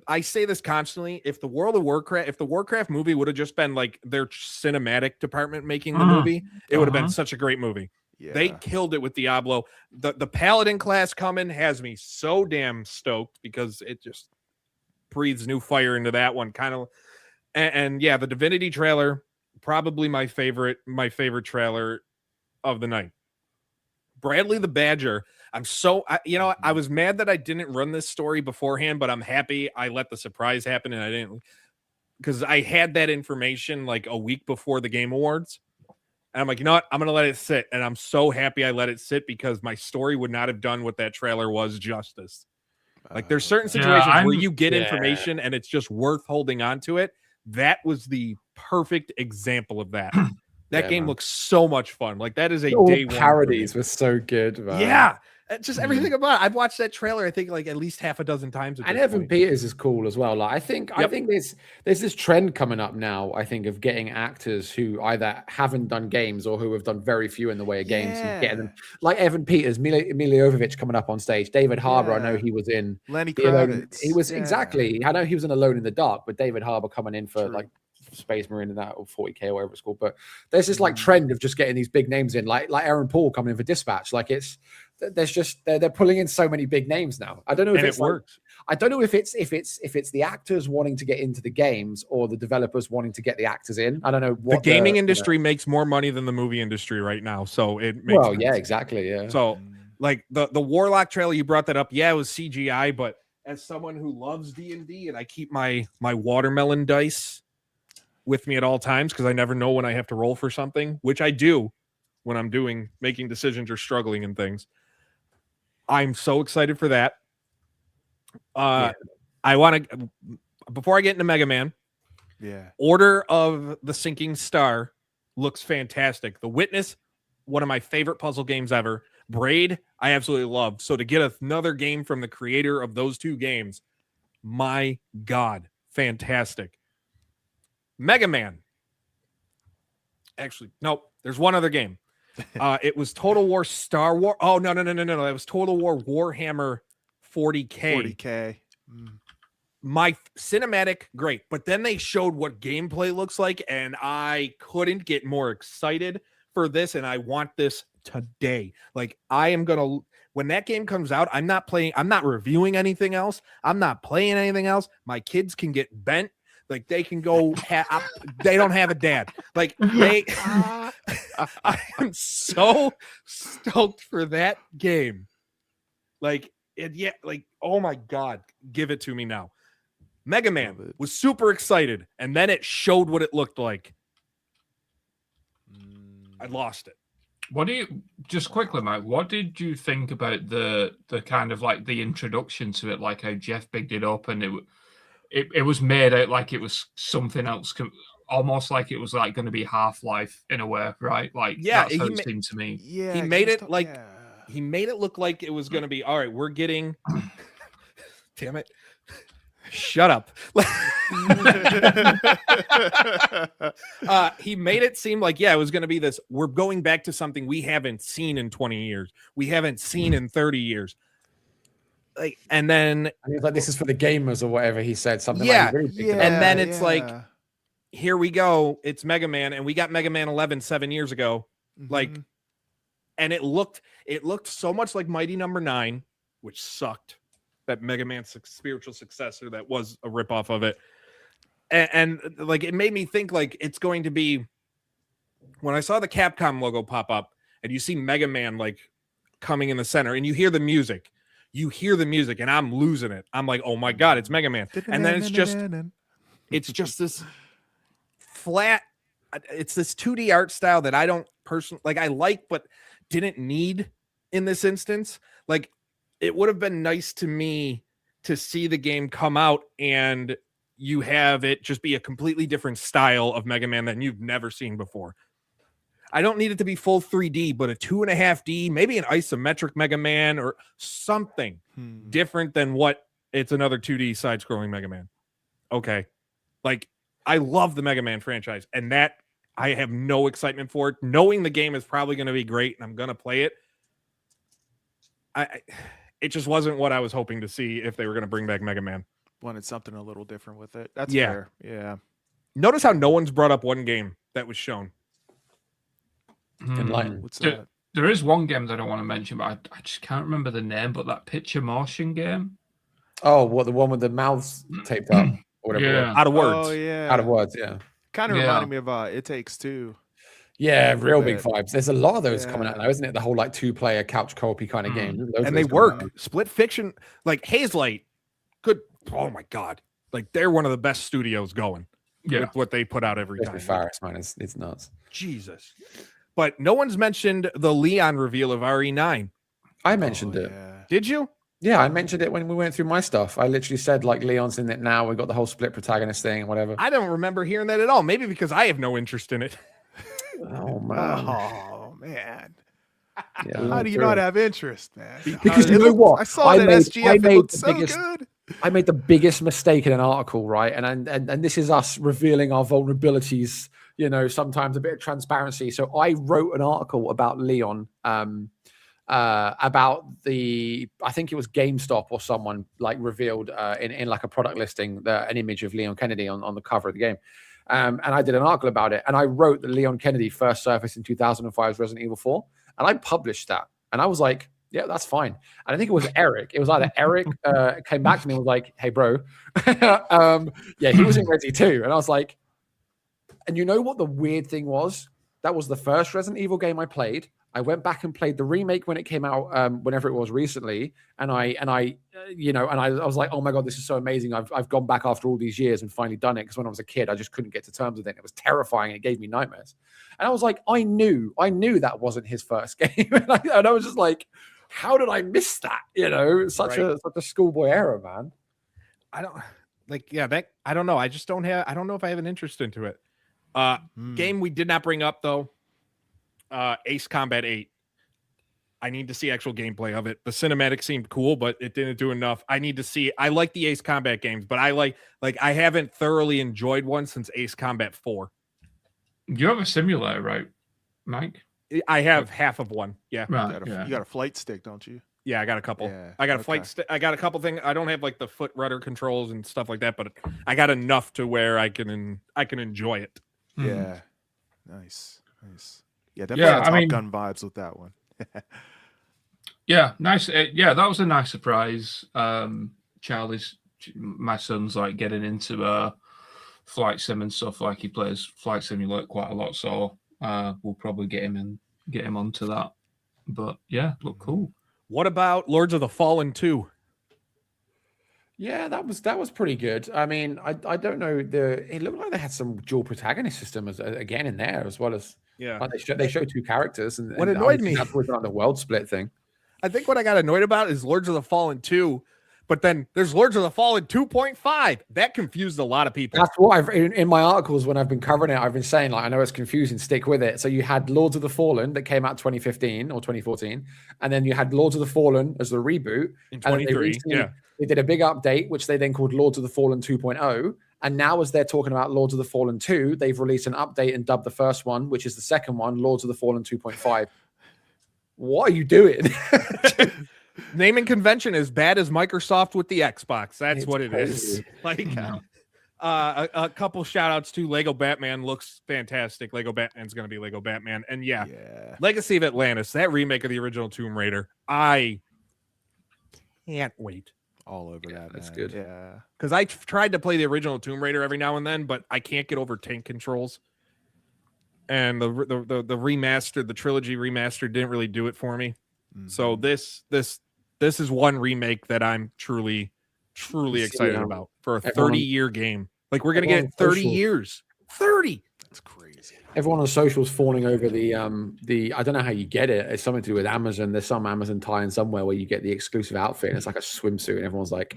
S1: I say this constantly, if the Warcraft movie would have just been like their cinematic department making the movie, it would have been such a great movie. Yeah. They killed it with Diablo. The Paladin class coming has me so damn stoked because it just breathes new fire into that one. Kind of, and yeah, the Divinity trailer, probably my favorite trailer of the night. Bradley the Badger. I was mad that I didn't run this story beforehand, but I'm happy I let the surprise happen and I didn't, because I had that information like a week before the Game Awards. And I'm like, you know what? I'm going to let it sit. And I'm so happy I let it sit because my story would not have done what that trailer was justice. Like there's certain situations where you get information and it's just worth holding on to it. That was the perfect example of that. That game looks so much fun. Like that is a day one.
S4: Parodies were so good, man.
S1: Yeah. Just everything about it. I've watched that trailer, I think, like at least half a dozen times.
S4: And Evan Peters is cool as well. Like I think there's this trend coming up now, I think, of getting actors who either haven't done games or who have done very few in the way of games and getting them. Like Evan Peters, Mila Jovovich coming up on stage. David Harbour, I know he was in
S2: Lenny Kravitz.
S4: He was exactly. I know he was in Alone in the Dark, but David Harbour coming in for like Space Marine and that, or 40K or whatever it's called. But there's this like trend of just getting these big names in, like Aaron Paul coming in for Dispatch. Like there's just they're pulling in so many big names now. I don't know if it works. I don't know if it's the actors wanting to get into the games or the developers wanting to get the actors in. I don't know what
S1: the gaming industry makes more money than the movie industry right now. So it makes sense.
S4: Yeah, exactly. Yeah.
S1: So like the Warlock trailer, you brought that up. Yeah, it was CGI, but as someone who loves D&D and I keep my watermelon dice with me at all times because I never know when I have to roll for something, which I do when I'm making decisions or struggling in things. I'm so excited for that. I want to, before I get into Mega Man, Order of the Sinking Star looks fantastic. The Witness, one of my favorite puzzle games ever. Braid, I absolutely love. So to get another game from the creator of those two games, my God, fantastic. Mega Man. Actually, nope. There's one other game. It was Total War Star War. Oh no. It was Total War Warhammer 40K.
S2: 40K.
S1: My cinematic, great, but then they showed what gameplay looks like, and I couldn't get more excited for this, and I want this today. Like, I am gonna, when that game comes out, I'm not reviewing anything else. I'm not playing anything else. My kids can get bent. Like, they can go, they don't have a dad. Like, I am so stoked for that game. Like, oh my God, give it to me now. Mega Man was super excited, and then it showed what it looked like. I lost it.
S3: What do you, just quickly, Mike, what did you think about the kind of like the introduction to it, like how Jeff bigged it up and it was made out like it was something else, almost like it was like going to be Half-Life in a way, right? Like,
S1: yeah,
S3: that's how it seemed to me.
S2: Yeah,
S1: he made it like he made it look like it was going to be, all right, we're getting damn it. Shut up. He made it seem like, yeah, it was going to be this. We're going back to something we haven't seen in 20 years. We haven't seen in 30 years. Like, and then
S4: he was like, this is for the gamers or whatever he said. Something
S1: yeah,
S4: like
S1: and then it's like, here we go. It's Mega Man, and we got Mega Man 11 7 years ago. Like, and it looked so much like Mighty Number 9, which sucked. That Mega Man's spiritual successor that was a ripoff of it. And like, it made me think like it's going to be, when I saw the Capcom logo pop up and you see Mega Man like coming in the center and you hear the music and I'm losing it. I'm like, oh my God, it's Mega Man. And then it's just this flat, it's this 2D art style that I don't personally like. I like, but didn't need in this instance. Like, it would have been nice to me to see the game come out and you have it just be a completely different style of Mega Man than you've never seen before. I don't need it to be full 3D, but a 2.5D, maybe an isometric Mega Man or something different than what it's another 2D side-scrolling Mega Man. Okay. Like, I love the Mega Man franchise, and that I have no excitement for it. Knowing the game is probably going to be great and I'm going to play it, it just wasn't what I was hoping to see if they were going to bring back Mega Man.
S2: Wanted something a little different with it. That's fair. Yeah.
S1: Notice how no one's brought up one game that was shown.
S2: What's that?
S3: There is one game that I want to mention, but I just can't remember the name, but that picture motion game.
S4: Oh, what, the one with the mouths taped up? Or whatever.
S3: Yeah.
S1: Out of words.
S2: Oh, yeah.
S4: Out of words, yeah.
S2: Kind of reminded me of It Takes Two.
S4: Yeah, real big vibes. There's a lot of those coming out now, isn't it? The whole like 2-player couch co-op kind of game.
S1: And they work. Split Fiction, like Hazelight, good. Oh my God. Like, they're one of the best studios going with what they put out every time.
S4: Faris, man, it's nuts.
S1: Jesus. But no one's mentioned the Leon reveal of RE9.
S4: I mentioned it.
S2: Yeah.
S1: Did you?
S4: Yeah, I mentioned it when we went through my stuff. I literally said, like, Leon's in it now. We got the whole split protagonist thing and whatever.
S1: I don't remember hearing that at all. Maybe because I have no interest in it.
S4: Oh, man.
S2: Oh, man.
S4: Yeah,
S2: How do you not have interest, man?
S4: Because you know what?
S2: I saw that SGF. It looked so good.
S4: I made the biggest mistake in an article, right? And this is us revealing our vulnerabilities, you know, sometimes a bit of transparency. So I wrote an article about Leon, about I think it was GameStop or someone like revealed in like a product listing, an image of Leon Kennedy on the cover of the game. And I did an article about it. And I wrote that Leon Kennedy first surfaced in 2005's Resident Evil 4. And I published that. And I was like, yeah, that's fine. And I think it was Eric. It was either Eric came back to me and was like, hey, bro. Yeah, he was in Resi too. And I was like, and you know what the weird thing was? That was the first Resident Evil game I played. I went back and played the remake when it came out, whenever it was recently. And I was like, oh my God, this is so amazing. I've gone back after all these years and finally done it. Because when I was a kid, I just couldn't get to terms with it. It was terrifying. And it gave me nightmares. And I was like, I knew that wasn't his first game. And I was just like, how did I miss that? You know, such a schoolboy error, man.
S1: I don't know. I just don't know if I have an interest into it. Game we did not bring up though. Ace Combat 8. I need to see actual gameplay of it. The cinematic seemed cool, but it didn't do enough. I need to see. I like the Ace Combat games, but I I haven't thoroughly enjoyed one since Ace Combat 4.
S3: You have a simulator, right, Mike?
S1: I have half of one. Yeah.
S3: Right.
S2: You got a flight stick, don't you?
S1: Yeah, I got a couple.
S2: Yeah,
S1: I got a
S2: okay.
S1: flight stick. I got a couple things. I don't have like the foot rudder controls and stuff like that, but I got enough to where I can enjoy it.
S2: Yeah. Nice. Yeah, definitely
S3: Yeah,
S2: Top Gun vibes with that one.
S3: Yeah, nice. Yeah, that was a nice surprise. My son's like getting into flight sim and stuff. Like he plays Flight Simulator quite a lot, so we'll probably get him onto that. But yeah, look cool.
S1: What about Lords of the Fallen 2?
S4: Yeah, that was pretty good. I mean, I don't know. It looked like they had some dual protagonist system again in there, as well as like they show two characters. And
S1: what annoyed me
S4: that's on the world split thing.
S1: I think what I got annoyed about is Lords of the Fallen 2, but then there's Lords of the Fallen 2.5. That confused a lot of people.
S4: That's what I've in my articles when I've been covering it, I've been saying, like, I know it's confusing, stick with it. So you had Lords of the Fallen that came out 2015 or 2014, and then you had Lords of the Fallen as the reboot
S1: In 23,
S4: they did a big update, which they then called Lords of the Fallen 2.0. And now, as they're talking about Lords of the Fallen 2, they've released an update and dubbed the first one, which is the second one, Lords of the Fallen 2.5. What are you doing?
S1: Naming convention as bad as Microsoft with the Xbox. That's
S4: It's
S1: what it
S4: crazy.
S1: is. Like, a couple shout outs to Lego Batman. Looks fantastic. Lego Batman's going to be Lego Batman. And yeah, Legacy of Atlantis, that remake of the original Tomb Raider. I can't wait.
S2: All over that.
S4: That's
S2: man.
S4: good.
S2: Yeah.
S1: Because I tried to play the original Tomb Raider every now and then, but I can't get over tank controls. And the remastered, the trilogy remastered, didn't really do it for me. Mm-hmm. So this is one remake that I'm truly excited about for a 30-year game. Like, we're gonna get 30 years. 30.
S2: That's crazy.
S4: Everyone on social's fawning over the I don't know how you get it. It's something to do with Amazon. There's some Amazon tie-in somewhere where you get the exclusive outfit and it's like a swimsuit and everyone's like,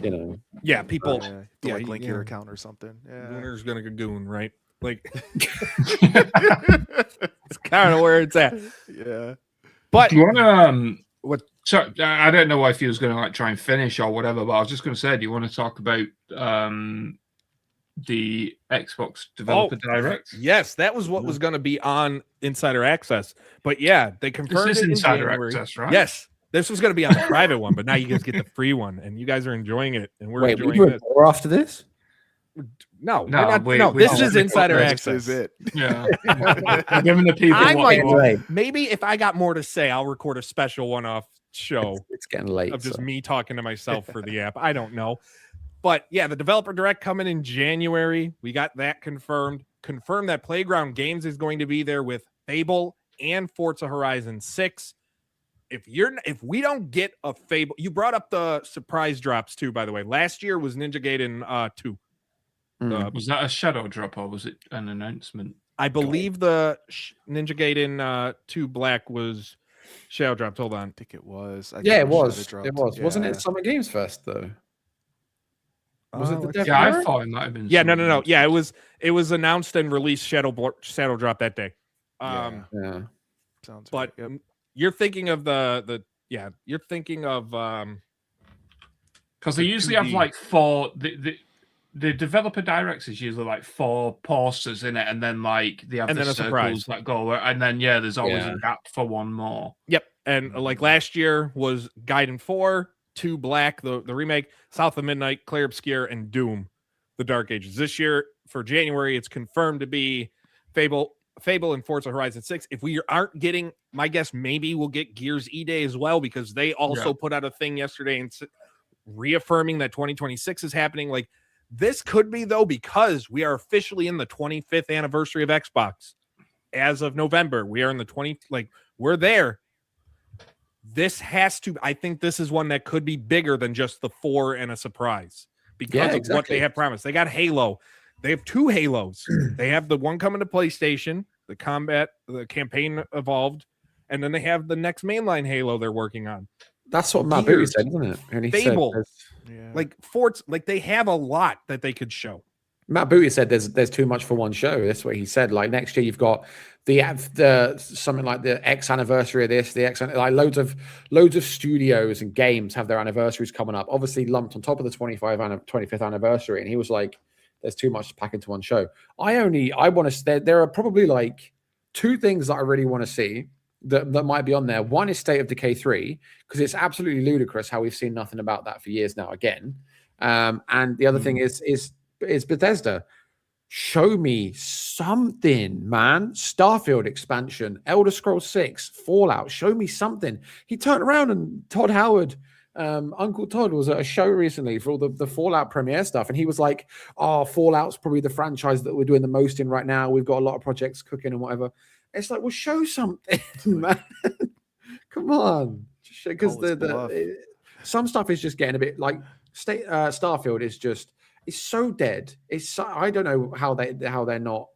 S4: you know.
S1: Yeah, people
S2: like link your account or something. Yeah.
S1: Gooner's gonna go goon, right? Like it's kind of where it's at.
S2: Yeah.
S3: But do you want to so I don't know if he was going to like try and finish or whatever, but I was just going to say, do you want to talk about the Xbox Developer Direct?
S1: Yes, that was what was going to be on Insider Access. But yeah, they confirmed
S3: this is
S1: it in
S3: Insider
S1: January.
S3: Access, right?
S1: Yes, this was going to be on the private one, but now you guys get the free one, and you guys are enjoying it, and we're enjoying it.
S4: More after this?
S1: No,
S3: no,
S1: this is Insider
S2: Access.
S1: Access.
S2: Is it?
S3: Yeah, giving the people.
S1: Maybe if I got more to say, I'll record a special one-off show.
S4: It's getting late.
S1: Of just me talking to myself for the app. I don't know. But yeah, the Developer Direct coming in January. We got that confirmed. Confirmed that Playground Games is going to be there with Fable and Forza Horizon 6. If we don't get a Fable, you brought up the surprise drops too, by the way. Last year was Ninja Gaiden 2.
S3: Was that a shadow drop or was it an announcement?
S1: I believe the Ninja Gaiden 2 Black was shadow dropped. Hold on.
S2: I think it was.
S4: It was.
S2: Yeah.
S4: It was. Wasn't it Summer Games Fest though? Was it the
S3: I thought it might have been.
S1: Yeah, no. Yeah, it was announced and released shadow drop that day.
S2: Yeah.
S1: Sounds but right. Yep. You're thinking of you're thinking of
S3: because they usually have like four the Developer Directs is usually like 4 posters in it, and then like they have the circles surprise that go, and then there's always a gap for one more.
S1: Yep, and like last year was Gaiden 4, 2 Black, the remake, South of Midnight, Clarebskir, and Doom, the Dark Ages. This year for January, it's confirmed to be Fable and Forza Horizon 6. If we aren't getting, my guess, maybe we'll get Gears E-Day as well, because they also put out a thing yesterday and reaffirming that 2026 is happening. Like, this could be, though, because we are officially in the 25th anniversary of Xbox. As of November, we are in the we're there. This has to, I think this is one that could be bigger than just the 4 and a surprise because of what they have promised. They got Halo. They have 2 Halos. They have the one coming to PlayStation, the campaign evolved, and then they have the next mainline Halo they're working on.
S4: That's what Matt Booty said, isn't it? And he
S1: Fable.
S4: said
S1: like Forts, like they have a lot that they could show.
S4: Matt Booty said there's too much for one show. That's what he said. Like next year you've got the something like the X anniversary of this, the X, like loads of studios and games have their anniversaries coming up. Obviously lumped on top of the 25th anniversary, and he was like, "There's too much to pack into one show." I want to. There are probably like two things that I really want to see that might be on there. One is State of Decay 3, because it's absolutely ludicrous how we've seen nothing about that for years now again. And the other thing is Bethesda. Show me something, man. Starfield expansion, Elder Scrolls 6, Fallout. Show me something. He turned around and Todd Howard, Uncle Todd, was at a show recently for all the Fallout premiere stuff. And he was like, oh, Fallout's probably the franchise that we're doing the most in right now. We've got a lot of projects cooking and whatever. It's like, well, show something, man. Come on. Because some stuff is just getting a bit like Starfield is just, it's so dead. I don't know how they're not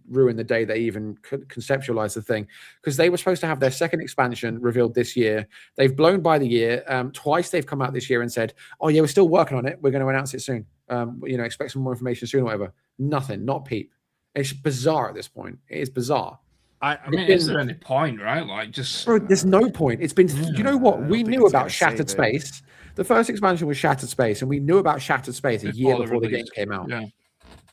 S4: ruin the day they even conceptualize the thing, because they were supposed to have their second expansion revealed this year. They've blown by the year. Twice they've come out this year and said, oh yeah, we're still working on it. We're going to announce it soon. Expect some more information soon or whatever. Nothing, not peep. It's bizarre at this point. It is bizarre.
S3: I mean, is there any point, right? Like, just
S4: bro, there's no point. It's been, you know what? We knew about Shattered Space. The first expansion was Shattered Space, and we knew about Shattered Space a year before the game came out.
S3: Yeah.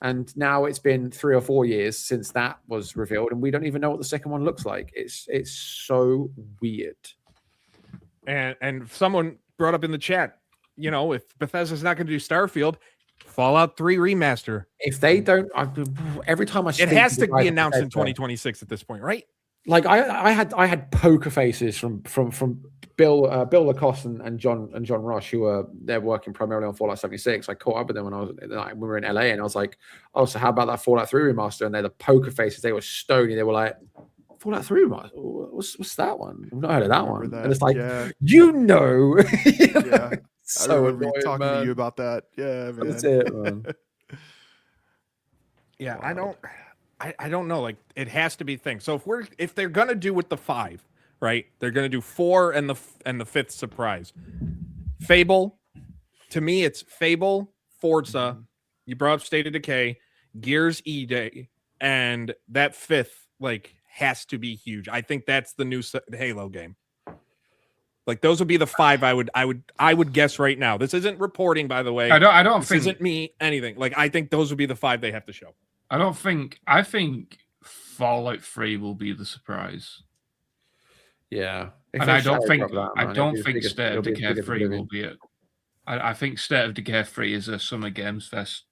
S4: And now it's been 3 or 4 years since that was revealed, and we don't even know what the second one looks like. It's so weird.
S1: And someone brought up in the chat, if Bethesda's not going to do Starfield, Fallout 3 remaster.
S4: If they don't, every time I
S1: it has to be announced in 2026 at this point, right?
S4: Like I had poker faces from Bill Lacoste and John Rush, who they're working primarily on Fallout 76. I caught up with them when we were in LA, and I was like, oh, so how about that Fallout 3 remaster? And they're the poker faces. They were stony. They were like, Fallout 3 remaster? What's that one? I've not heard of that one. And it's like,
S2: yeah.
S4: Yeah.
S2: So I remember talking to you about that. Yeah, man.
S4: That's it, man.
S1: Yeah, I don't know. Like, it has to be things. So if they're gonna do with the 5, right? They're gonna do 4 and the 5th surprise. Fable, to me, it's Fable, Forza. You brought up State of Decay, Gears E-Day, and that 5th has to be huge. I think that's the new Halo game. Like, those would be the 5 I would guess right now. This isn't reporting, by the way. This isn't me anything. Like, I think those would be the 5 they have to show.
S3: I think Fallout 3 will be the surprise.
S4: Yeah.
S3: And I don't think State of Decay 3 will be it. I think State of Decay 3 is a Summer Games Fest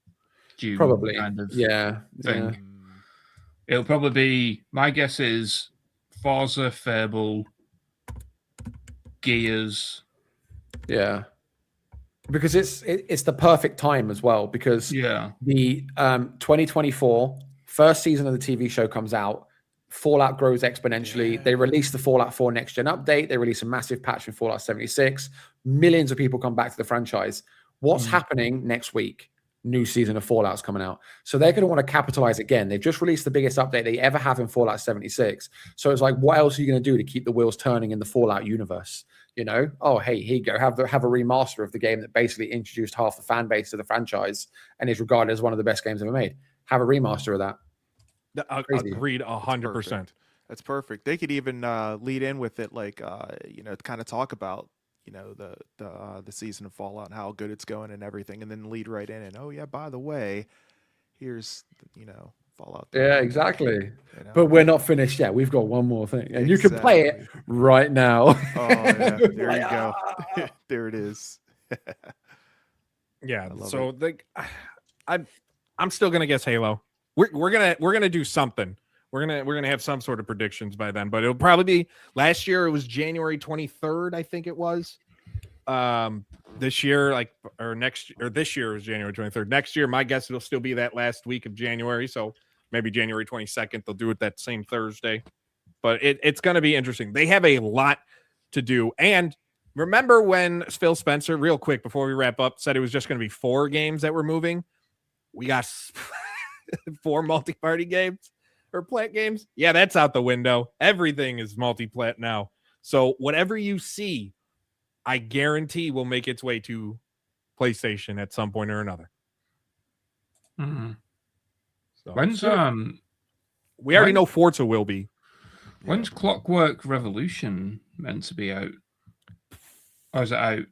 S3: June
S4: probably
S3: kind of
S4: thing.
S3: Yeah. It'll probably be, my guess is Forza, Fable, Gears.
S4: Yeah. Because it's the perfect time as well, because the 2024 first season of the TV show comes out, Fallout grows exponentially. They release the Fallout 4 next gen update. They release a massive patch in Fallout 76. Millions of people come back to the franchise. What's happening next week? New season of Fallout's coming out. So they're going to want to capitalize again. They've just released the biggest update they ever have in Fallout 76. So it's like, what else are you going to do to keep the wheels turning in the Fallout universe? Oh, hey, here you go. Have a remaster of the game that basically introduced half the fan base to the franchise and is regarded as one of the best games ever made. Have a remaster of that.
S1: Agreed 100%.
S2: That's perfect. They could even lead in with it, kind of talk about, the season of Fallout and how good it's going and everything, and then lead right in and, oh yeah, by the way, here's Fallout 3.
S4: Yeah, exactly. But we're not finished yet. We've got one more thing, and you can play it right now.
S2: Oh yeah, there you go. There it is.
S1: Yeah. So I'm still gonna guess Halo. We're gonna do something. We're gonna have some sort of predictions by then, but it'll probably be, last year it was January 23rd, I think it was. This year, this year was January 23rd. Next year, my guess it'll still be that last week of January. So maybe January 22nd, they'll do it that same Thursday. But it's going to be interesting. They have a lot to do. And remember when Phil Spencer, real quick before we wrap up, said it was just going to be 4 games that were moving? We got 4 multi-party games or plat games. Yeah, that's out the window. Everything is multi-plat now. So whatever you see, I guarantee will make its way to PlayStation at some point or another.
S3: Mm-hmm.
S1: So,
S3: when's
S1: we already know Forza will be.
S3: When's Clockwork Revolution meant to be out? Or is it out?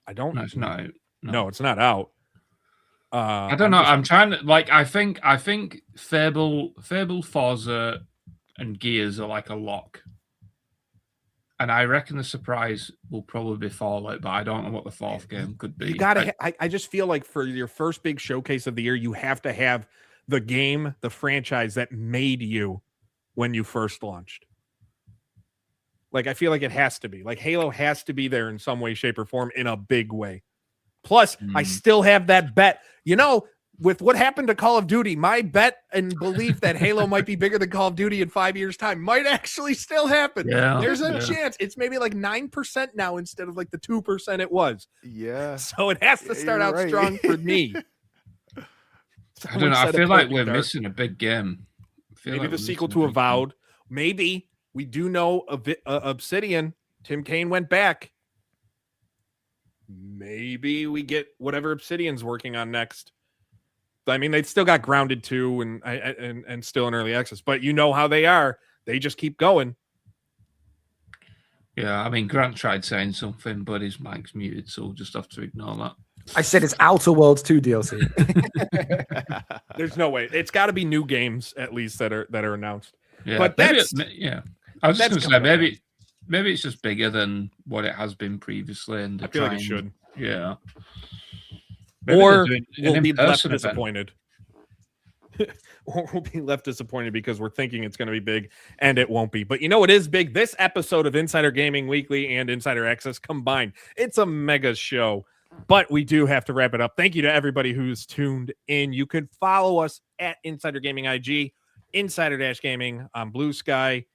S1: I don't.
S3: No, it's not out.
S1: No, it's not out.
S3: I don't know. I'm trying to I think Fable, Forza, and Gears are like a lock. And I reckon the surprise will probably be Fallout, but I don't know what the fourth game could be.
S1: You gotta. I just feel like for your first big showcase of the year, you have to have the game, the franchise that made you when you first launched. Like, I feel like it has to be. Like, Halo has to be there in some way, shape, or form in a big way. Plus, I still have that bet. You know, with what happened to Call of Duty, my bet and belief that Halo might be bigger than Call of Duty in 5 years' time might actually still happen.
S3: Yeah,
S1: There's a chance. It's maybe like 9% now instead of like the 2% it was.
S2: Yeah.
S1: So it has to start out strong for me.
S3: I don't know. I feel like we're missing a big game.
S1: Maybe the sequel to Avowed. Maybe we do know Obsidian. Tim Kaine went back. Maybe we get whatever Obsidian's working on next. I mean, they've still got Grounded 2 and still in early access, but you know how they are. They just keep going.
S3: Yeah, I mean, Grant tried saying something, but his mic's muted, so we'll just have to ignore that.
S4: I said it's Outer Worlds 2 DLC.
S1: There's no way. It's got to be new games at least that are announced.
S3: Yeah,
S1: but that's
S3: I was just going to say maybe it's just bigger than what it has been previously, and
S1: I feel like it should.
S3: Yeah.
S1: Maybe or we'll be left disappointed. Or we'll be left disappointed because we're thinking it's going to be big and it won't be. But you know what is big? This episode of Insider Gaming Weekly and Insider Access combined. It's a mega show, but we do have to wrap it up. Thank you to everybody who's tuned in. You can follow us at Insider Gaming IG, Insider-Gaming on Blue Sky,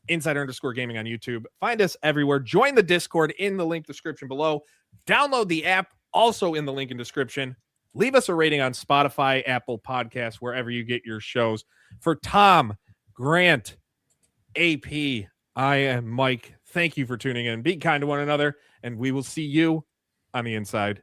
S1: Insider_Gaming on YouTube. Find us everywhere. Join the Discord in the link description below. Download the app also in the link in description. Leave us a rating on Spotify, Apple Podcasts, wherever you get your shows. For Tom, Grant, AP, I am Mike. Thank you for tuning in. Be kind to one another, and we will see you on the inside.